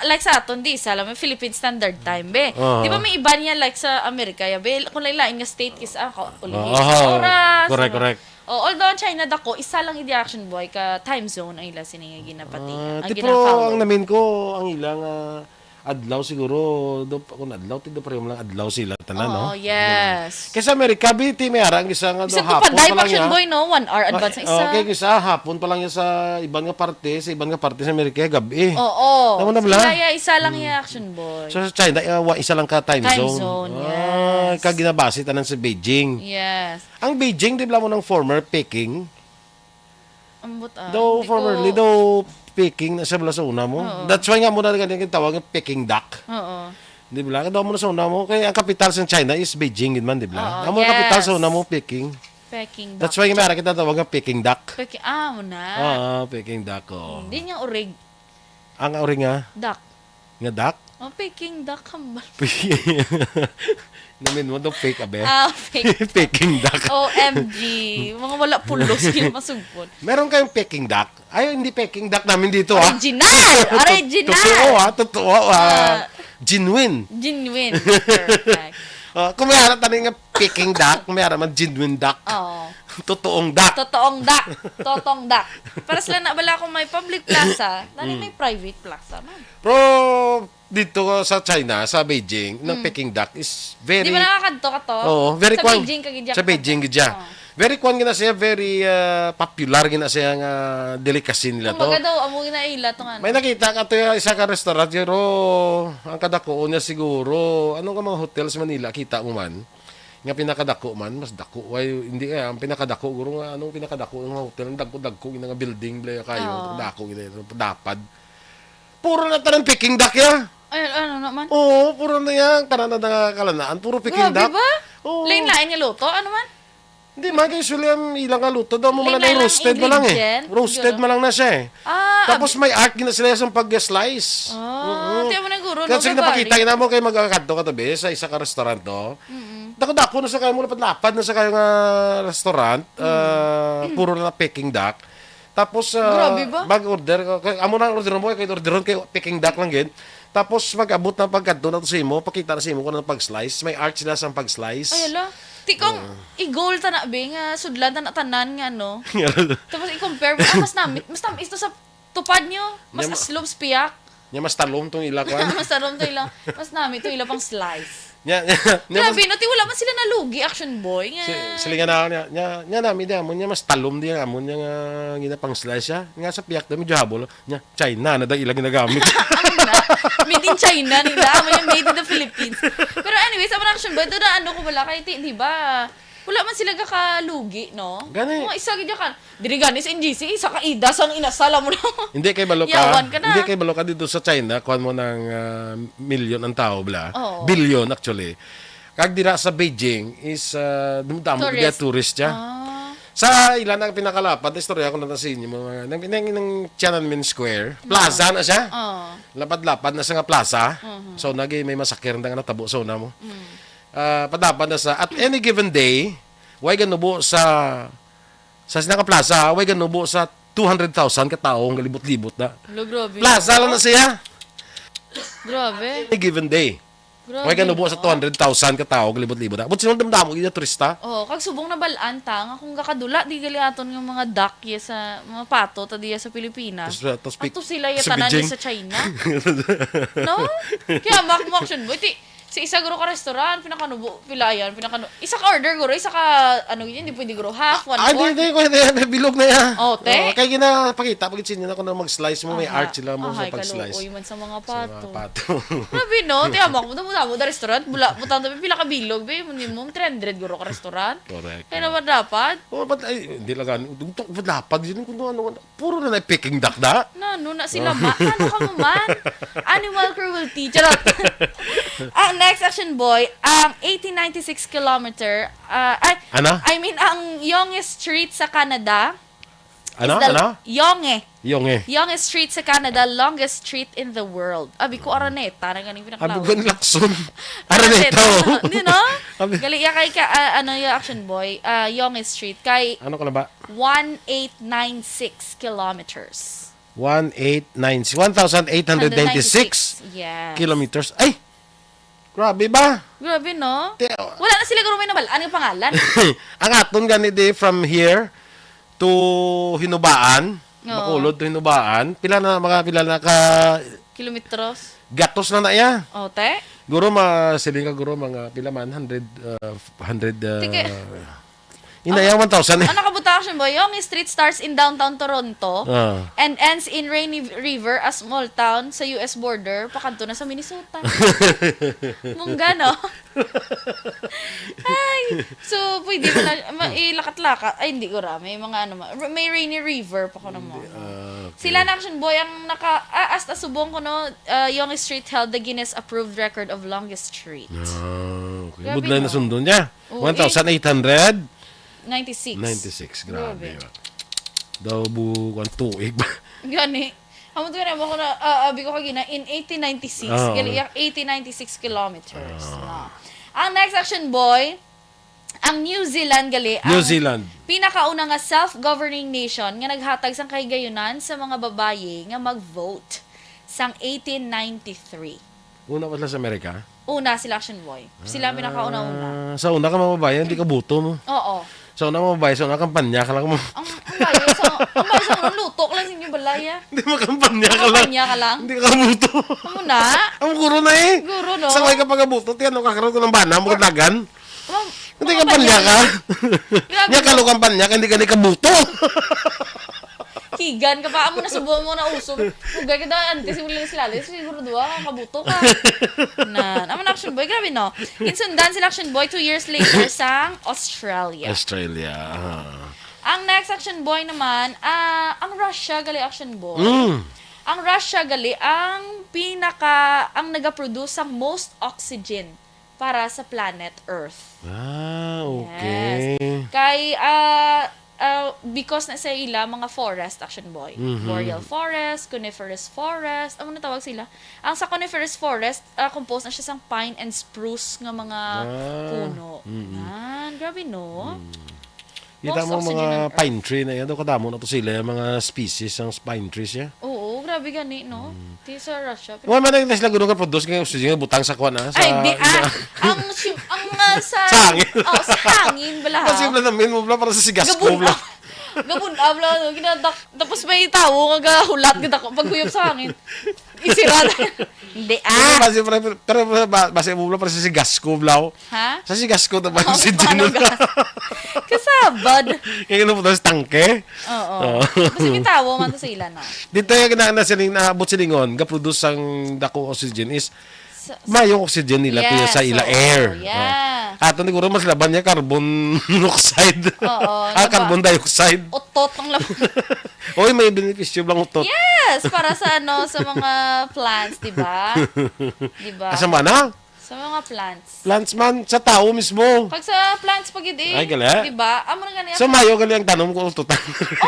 like sa aton, di isa lang, may Philippine Standard Time, be. Di ba may iba niya like sa Amerika, ya, be, kung lain nga state, kisa ako, oras. Correct. Although China dako, isa lang idi Action Boy, ka time zone ang ila sininga ginapati. Ang Tipo, ginafollow. ang namin ko, ang ilang adlaw siguro, kung adlaw, tigdo pa rin lang adlaw sila, tanan, no? Oh, yes. Kasi Amerika, biti, may arang isang Isa hapon pa pa dive lang Action yan. Boy, no? 1 hour advance na isa. Okay, isa hapon pa lang yan sa ibang nga parte, sa Amerika, gabi. Oo. Tama na ba? Kaya isa lang yung Action Boy. So sa China, isa lang ka time Time zone. zone, yes. Kaginabasi tanan sa Beijing. Yes. Ang Beijing, di ba mo ng former Peking? Ambot Though hindi formerly, ko- though Peking, nasa bala sa una mo. Oo. That's why nga muna ganyan tawag ng Peking duck. Oo. Di ba? Kaya mo na sa una mo. Kaya ang capital sa China is Beijing, din man, di ba? Oo, Ang mga capital yes. sa una mo, Peking. Peking duck. That's why nga meron kita tawag ng Peking duck. Peking, na. Peking duck. Oh. Hindi niya urig. Ang ori nga, Duck. nga duck. Oh, Peking duck kambal. Namin mo daw fake abe. Fake. Peking duck. OMG. Mga wala pulos, hindi masugpon. Meron kayong Peking duck? Ay, hindi Peking duck namin dito, ha? Original! Original! Totoo, ha? Totoo, genuine. Genuine. Perfect. Kung may harap tayo nga Peking duck, may harap man genuine duck. Oo. Totoong duck. Totoong duck. Totong duck. Para sila na bala kung may public plaza, dali may private plaza, man. Pero dito sa China, sa Beijing, ng Peking duck is very... Di ba nakakadto ka to? Oo, very Sa kwan. Beijing kagidya. Sa Beijing gidya. Very kwan gina siya, very popular gina siya nga delicacy nila to. Kumbaga daw, amo ginaila to nga. May nakita ka to isa ka restaurant, pero ang kadako niya siguro, anong ka mga hotels Manila, kita mo man, nga pinakadako man, mas dako, hindi ang pinakadako, guro nga, anong pinakadako ng hotel, ang dagko-dagko, nga building, blaya kayo, dako, dapad. Puro na tanan Peking duck ya. Ay, ano naman? Oo, puro na yan, tanan na nakalanaan, puro Peking duck. Grabe ba? Oo. Lain-lain nga luto? Ano man? Hindi man, kaya usually ang ilang nga luto, daw mo man Lain-lain na roasted ang mo lang ingredient, Roasted siguro. mo lang na siya eh. Tapos may art gina sila sa pag-slice. Tiyan mo na guro. Kasi napakita na mo kayo magkakadto ka tabi sa isa ka restaurant to. Dako-dako na sa kayo mo lapad na sa kayo nga restaurant. Puro na Peking duck. Tapos Grabe ba? mag-order amo na order mo kay orderon kay Peking duck lang gid. Tapos mag-abot na pagkadto na to sa imo, pakita na sa imo kung ano pag-slice. May art sila sa pag-slice. Ay, ala. Tikong, i-goal ta na, be, nga, sudlan ta na tanan nga, no? Tapos i-compare mo, mas namis ito sa tupad nyo, mas Nya- aslom spiyak. Nya mas talom tong ila kwan. Mas tarom to ilang, mas namin to ilang pang slice. Grabe, no, ti wala man sila nalugi, Action Boy. Nga. Sila nga nya namin niya, amon niya mas talom diya, amon niya nga ginapang slice siya. Nga sa piyak medyo habol. Nya, China na da ilang ginagamit. Made in China, nila. May made in the Philippines. Pero anyways, ang Action Boy, doon na ano ko wala kay di ba? Wala man sila kakalugi, no? Gani. Kung isa gid ka, diri gani sa NGC, isa ka idas ang inasala mo na. Hindi kay balo Yawan ka na. Hindi kay balo ka dito sa China, kuan mo ng milyon ang tao bla. Oo. Billion actually. Kag dira sa Beijing is dumdamo Tourist. dia tourist siya. Sa ilan ang pinakalapad na istorya ko na sa inyo mga ng Tiananmen Square. Plaza na siya. Lapad-lapad na sa nga plaza. So nagi may masakir nga natabo so na mo. Padapad na sa at any given day, way ganubo sa sinaka plaza, way ganubo sa 200,000 ka tawo nga libot-libot na. Lo, grabe. Plaza lang na siya. Grabe. Any given day. Grabe. Way ganubo sa 200,000 ka tawo nga libot-libot na. But sinong damdamo gid turista? Oh, kag subong na balaan ta nga kung kakadula di gali aton nga mga duck ya sa mga pato ta diya sa Pilipinas. Tapos Ato sila ya sa tanan Beijing. sa China. No? Kaya mo Action Boy ti sa isa guro ka restaurant pinakanubo pilayan isa ka order guro isa ka ano yun hindi pwede guro half one fourth. Hindi ko bilog na ya. Oh, te? Kaya ginapakita pagit sinyo na ko na mag-slice mo may art sila mo sa Ahay, pag-slice. kaluoy man sa mga pato. Pato. Grabe no, ti amak mo damo da restaurant bula butang tabi pila ka bilog be minimum 300 guro ka restaurant. Correct. Kaya naman dapat. Oh, but ay, hindi lang gani. Dapat yun kung ano. Puro na Peking duck da. Ano na sila ano ka mo man? Animal cruelty. Charot. Ang next Action Boy, ang 1896 kilometer, Ano? I mean, ang Yonge Street sa Canada. Ano? is the- Ano? Yonge. Yonge. Yonge Street sa Canada, longest street in the world. Abi ko Araneta, na ganing pinakalawak. Abugan lakson. Araneta. Hindi no? Abi- Gali ya kay ano yung Action Boy, Yonge Street, kay Ano ka na ba? 1896 kilometers. 1,896 Yes. kilometers. Ay! Grabe ba? Grabe, no? Te- Wala na sila garo may nabalaan ang pangalan. Ang aton gani di from here to Hinubaan, Bacolod to Hinubaan, pila na ka Kilometros. gatos na ya. O, te? Guro siling ka guro mga pila man 100 Tike. Inaya 1,000 eh. Ano kabuta Action Boy? Yung street starts in downtown Toronto Ah. and ends in Rainy River, a small town sa US border, pakanto na sa Minnesota. Mungga, no? Ay, so pwede mo na ilakat-lakat. Ay, hindi ko ra. May mga ano, may Rainy River pa ko naman. Sila na Action Boy ang hasta subong ko no, Yonge Street held the Guinness approved record of longest street. Okay. Grabe, Budlay na no? sundo niya. Oo, 1,896. 96. Grabe. Daw buwan tuig ba? Gani. Amo to na ako na abi ko kagina in 1896. Oh. Gali 1896 kilometers. No. Ang next Action Boy, ang New Zealand gali New ang Zealand. pinakauna nga self-governing nation nga naghatag sang kahigayunan sa mga babaye nga mag-vote sang 1893. Una pa sila sa Amerika? Una sila Action Boy. Sila ang pinakauna-una. Sa una ka mababayan, hindi ka buto mo. Oo. Sa una mababayan, sa una kampanya ka lang mo. Ang bayo sa luto lang sa inyo balaya. Hindi mo kampanya ka lang. Kampanya ka lang. Hindi ka buto. Amo na. Ang guro na eh. Guro, no? Sa may kapag buto, tiyan, kakaroon ko ng bana, mo kadagan. Hindi Mga kampanya banya. ka. Grabe, Nya kalo kampanya, hindi ka buto. Higan ka pa, amo na subuhan mo na usog. Ugay ka daan, kasi wala na sila. Siguro dua, kabuto ka. Naman Action Boy, grabe no. Insundan sila Action Boy 2 years later sa Australia. Australia. Ang next Action Boy naman, ang Russia gali Action Boy. Ang Russia gali ang nagaproduce ang most oxygen para sa planet Earth. Okay. Yes. Kay because na sa ila mga forest Action Boy. Boreal forest, coniferous forest, ano na tawag sila? Ang sa coniferous forest, composed na siya sang pine and spruce nga mga puno. Grabe no? Kita Most mo oxygen on mga Earth. pine tree na yan. Daw kadamo na to sila. Yung mga species ng pine trees ya. Oo, grabe gani no? Di sa Russia. Wala man na sila gano'n ka-produce ng oxygen, butang sa kwan ha. Ay, di sa Sa hangin. Oh, sa hangin bala. Kasi wala namin mo para sa sigas ko. Gabun Gabun abla ginadak tapos may tawo nga gahulat gid ako pagkuyop sa hangin. Isirada. Hindi Pero base mo lang para sa si Gasco blaw. Ha? Sa si Gasco na ba Oh, yung si paano Gino? gas? Kasabad. Kaya ano po sa tangke? Oo. Basta kitawo man to sila na. Dito yung na siling naabot silingon, ga-produce ang dako oxygen is mayong oxygen nila to Yes, sa ila oo, air. yeah. At siguro mas laban niya carbon monoxide. Oo, Carbon dioxide. Utot ang laban. Oy, may benepisyo lang utot. Yes, para sa sa mga plants, 'di ba? 'Di ba? Asa man na? Sa mga plants. Plants man sa tao mismo. Pag sa plants pag yun Ay, gali. 'di ba? Amo na ganyan. Sa mayo gali ang tanom ko utotan.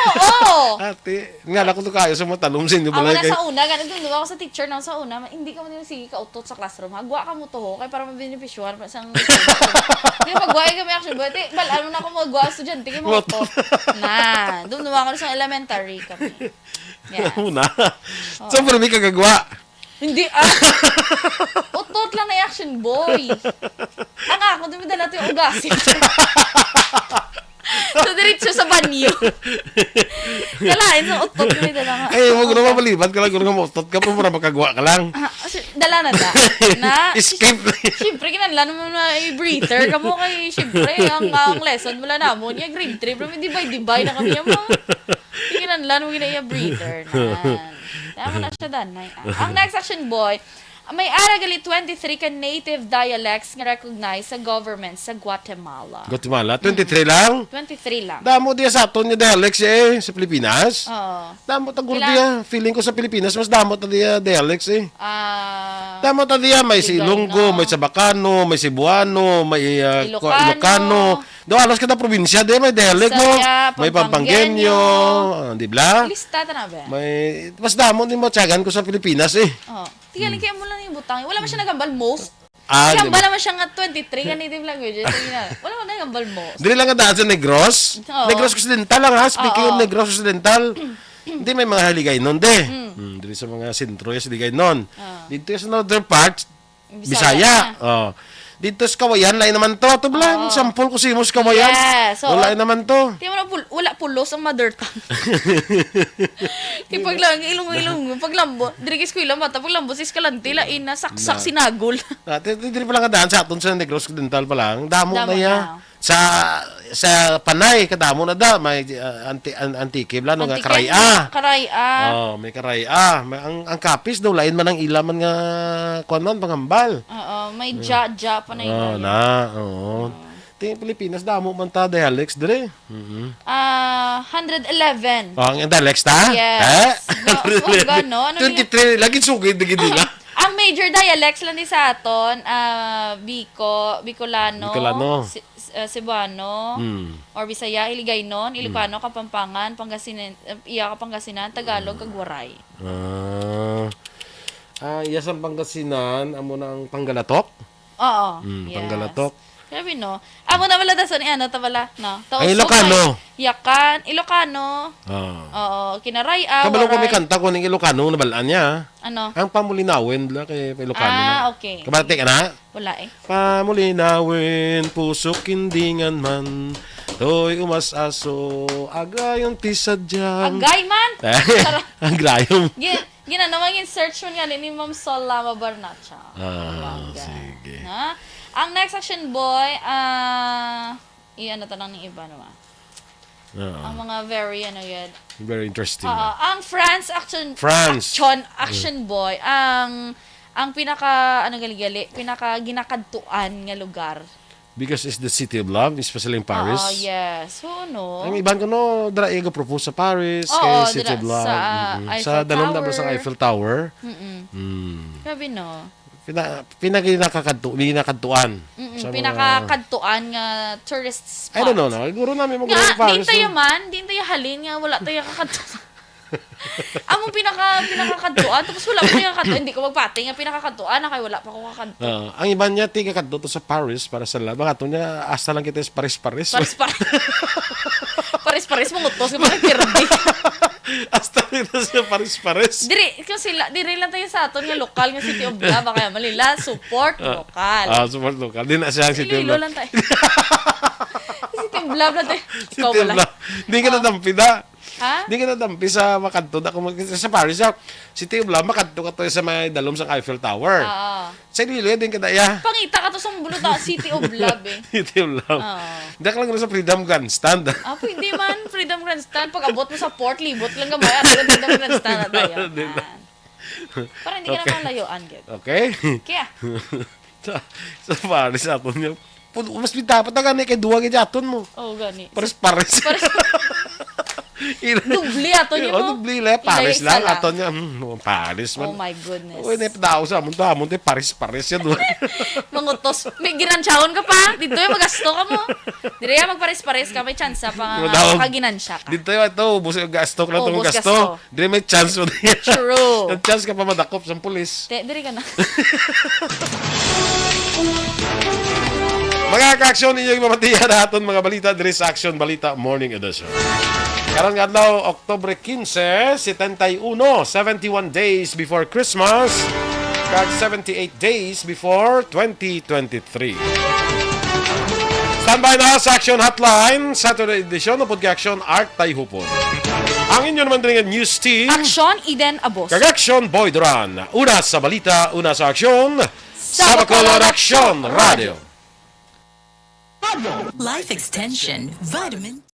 Oo. Ate, ngala ko to kayo sa mga tanom sa inyo Amo balay na kay. sa una, ganun doon ako sa teacher na sa una, hindi ka mo din sige ka utot sa classroom. Hagwa ka mo to ho, kay para mabenepisyohan pa sang. Di magwa kami actually, but balaan mo na ako magwa estudyante kay mo utot. Na, doon ako sa elementary kami. Yes. Una. So, pero may kagagwa. Hindi utot lang na action boy. Ang ako, dumidala ito yung ugasin. So, diretso sa banyo. Kalain sa utot, dumidala nga. Ay, wag na mapalibat ka lang kung mamutot ka, pero muna makagwa ka lang. Dala na da. Na, Escape. siyempre, kinanlan mo na i-breather ka mo kay, siyempre, ang lesson mula na mo, niya grade 3, pero dibay na kami yung mga, kinanlan mo i-breather na. Tama na siya danay. Ang next action boy, may aragali 23 ka native dialects nga recognized sa government sa Guatemala. Guatemala, 23 lang. 23 lang. Damo diya sa aton niya dialects sa Pilipinas. Oo. Damo ta diya. Feeling ko sa Pilipinas, mas damo ta diya dialects Damo ta diya, may si Ilonggo, may Sabacano, may Cebuano, may Ilocano. Do alas kada probinsya de may dialect mo. Bisaya, May Pampangueño, di ba? Lista ta na ba? May mas damo din mo tiyagan ko sa Pilipinas Oh. Tingnan kaya mo lang yung butang. Wala man siya nagambal most. Di Nagambal ba? naman siya nga 23 nga native languages. Wala man nagambal most. Dili lang nga daan sa Negros. Oo. Negros Occidental lang ha. Speaking Oo. of Negros Occidental, hindi may mga haligay nun de. Dili sa mga sentro yung haligay nun. Dito sa northern part, Bisaya. Oh. Dito sa Kawayan, lain naman to. Ito lang, sampol ko simos Kawayan. Yes. So, Wala naman to. Tingnan mo na, wala pulos ang mother tongue. Kaya pag lang, ilong, paglambo, dirigis ko ilang mata, paglambo, sis kalantila, ina, saksak, sinagol. Dili pa lang nga daan sa aton sa Negros Occidental pa lang. Damo Damo na ya. na. Sa Panay, kadamo na da. May antike, bla, nga karaya. Karaya. Oh, may karaya. Ang kapis daw lain man ang ilaman nga kuan man pangambal. Oo, may ja pa na Oh, yun. oo. Tingin Pilipinas damo man ta dialects dire. 111. Oh, ang dialects ta? Yes. Gano? Ano 23 lagi sugid digi nila. Ang major dialects lang din sa aton, Bicolano, Cebuano, or Bisaya, Iligaynon, Ilocano, Kapampangan, Pangasinan, Tagalog, Kagwaray. Yes ang Pangasinan, amo nang Panggalatok. Oo. Yes. Panggalatok. Sabi no. Amo na wala dason ano ta wala no. Ay, Ilocano. Yakan, Ilocano. Ah. Oo, Kinaraya. Kabalo ko may Waray. kanta ko ng Ilocano nabalaan niya. Ano? Ang Pamulinawin la kay Ilocano na. Okay. Kabate ka na? Wala eh. Pamulinawin, pusok kindingan man. Toy umasaso, agayon ti sadyang. Agay man. Ang grayom. Ginanaman yung search mo nga ni Ma'am Sol Lama Barnacha. Sige. Na? Ang next action boy, iyan na tanong ng iba naman. Ang mga very, yun. Very interesting. Ang France action boy, ang pinaka, gali-gali, pinaka ginakadtuan nga lugar. Because it's the city of love, especially in Paris. Yes. So, no? Ang iban ko no, dra ego propose sa Paris, Oo, kay City of Love. sa Eiffel dalawang Tower. sa Eiffel Tower. Sabi no? Pinakadtuan. Pinakakadtuan nga tourist spot. I don't know na. Siguro namin mag Nga, Paris. di tayo man, di tayo halin nga, wala tayo kakadtuan. Among pinakakadtuan, tapos wala pa tayo kakadtuan, hindi ko magpati nga pinakakadtuan, na kay wala pa ko kakadtuan. Ang iba niya, tiga kadto to sa Paris para sa love. Baka niya, hasta lang kita sa Paris-Paris. Paris-paris mong utos, kapag pirdi. Hasta lang sa Paris-Paris. Diri lang tayo sa aton nga lokal nga City of Love, kaya malila, support lokal. Support local. Di na siya ang City of Ililo Love. lang tayo. City of Love na tayo. Ikaw City of wala. Love. Hindi ka natampida. Ha? Di ka nadampi sa makadto na kung sa Paris. Si Teo Blam, makadto ka to sa may dalom sa Eiffel Tower. Oo. Sa Iloilo din ka daya. Pangita ka to sa Buluta, City of Love eh. Si Teo Blam. Oo. Hindi ka lang sa Freedom Grandstand. Pwede man, Freedom Grandstand. Pag abot mo sa port, libot lang gamay. At Freedom Grandstand na tayo. Para hindi ka Okay. naman layuan. Good. Okay? Kaya, sa Paris aton niya. Mas dapat na gani kay duwa kay aton mo. gani. Pares. Dubli ato niyo mo. Dubli le Paris Ilay lang isa aton niya. Paris man. Oh my goodness. Uy, nepdaw sa amon to Paris yan. Mangutos. May ginansyaon ka pa. Dito yung magasto ka mo. Dito yung magpares-pares ka. May chance pa Madawag. nga makaginansya ka. Dito ito, ubos yung gasto ko lang itong Ubos gasto. gasto. Dito may chance mo din. True. May chance ka pa madakop sa pulis. Diri ka na. Mga ka-aksyon ninyo yung mamatiya natin mga balita diri sa Action Balita Morning Edition. Karon nga adlaw Oktubre 15, 71 days before Christmas, kag 78 days before 2023. Standby na sa Action Hotline, Saturday edition ng Podcast Art Tayhupon. Ang inyo naman din news team, Action Eden Abos. Kag-action Boy Duran. Una sa balita, una sa aksyon, sa Bacolod Action Radio. Life Extension Vitamin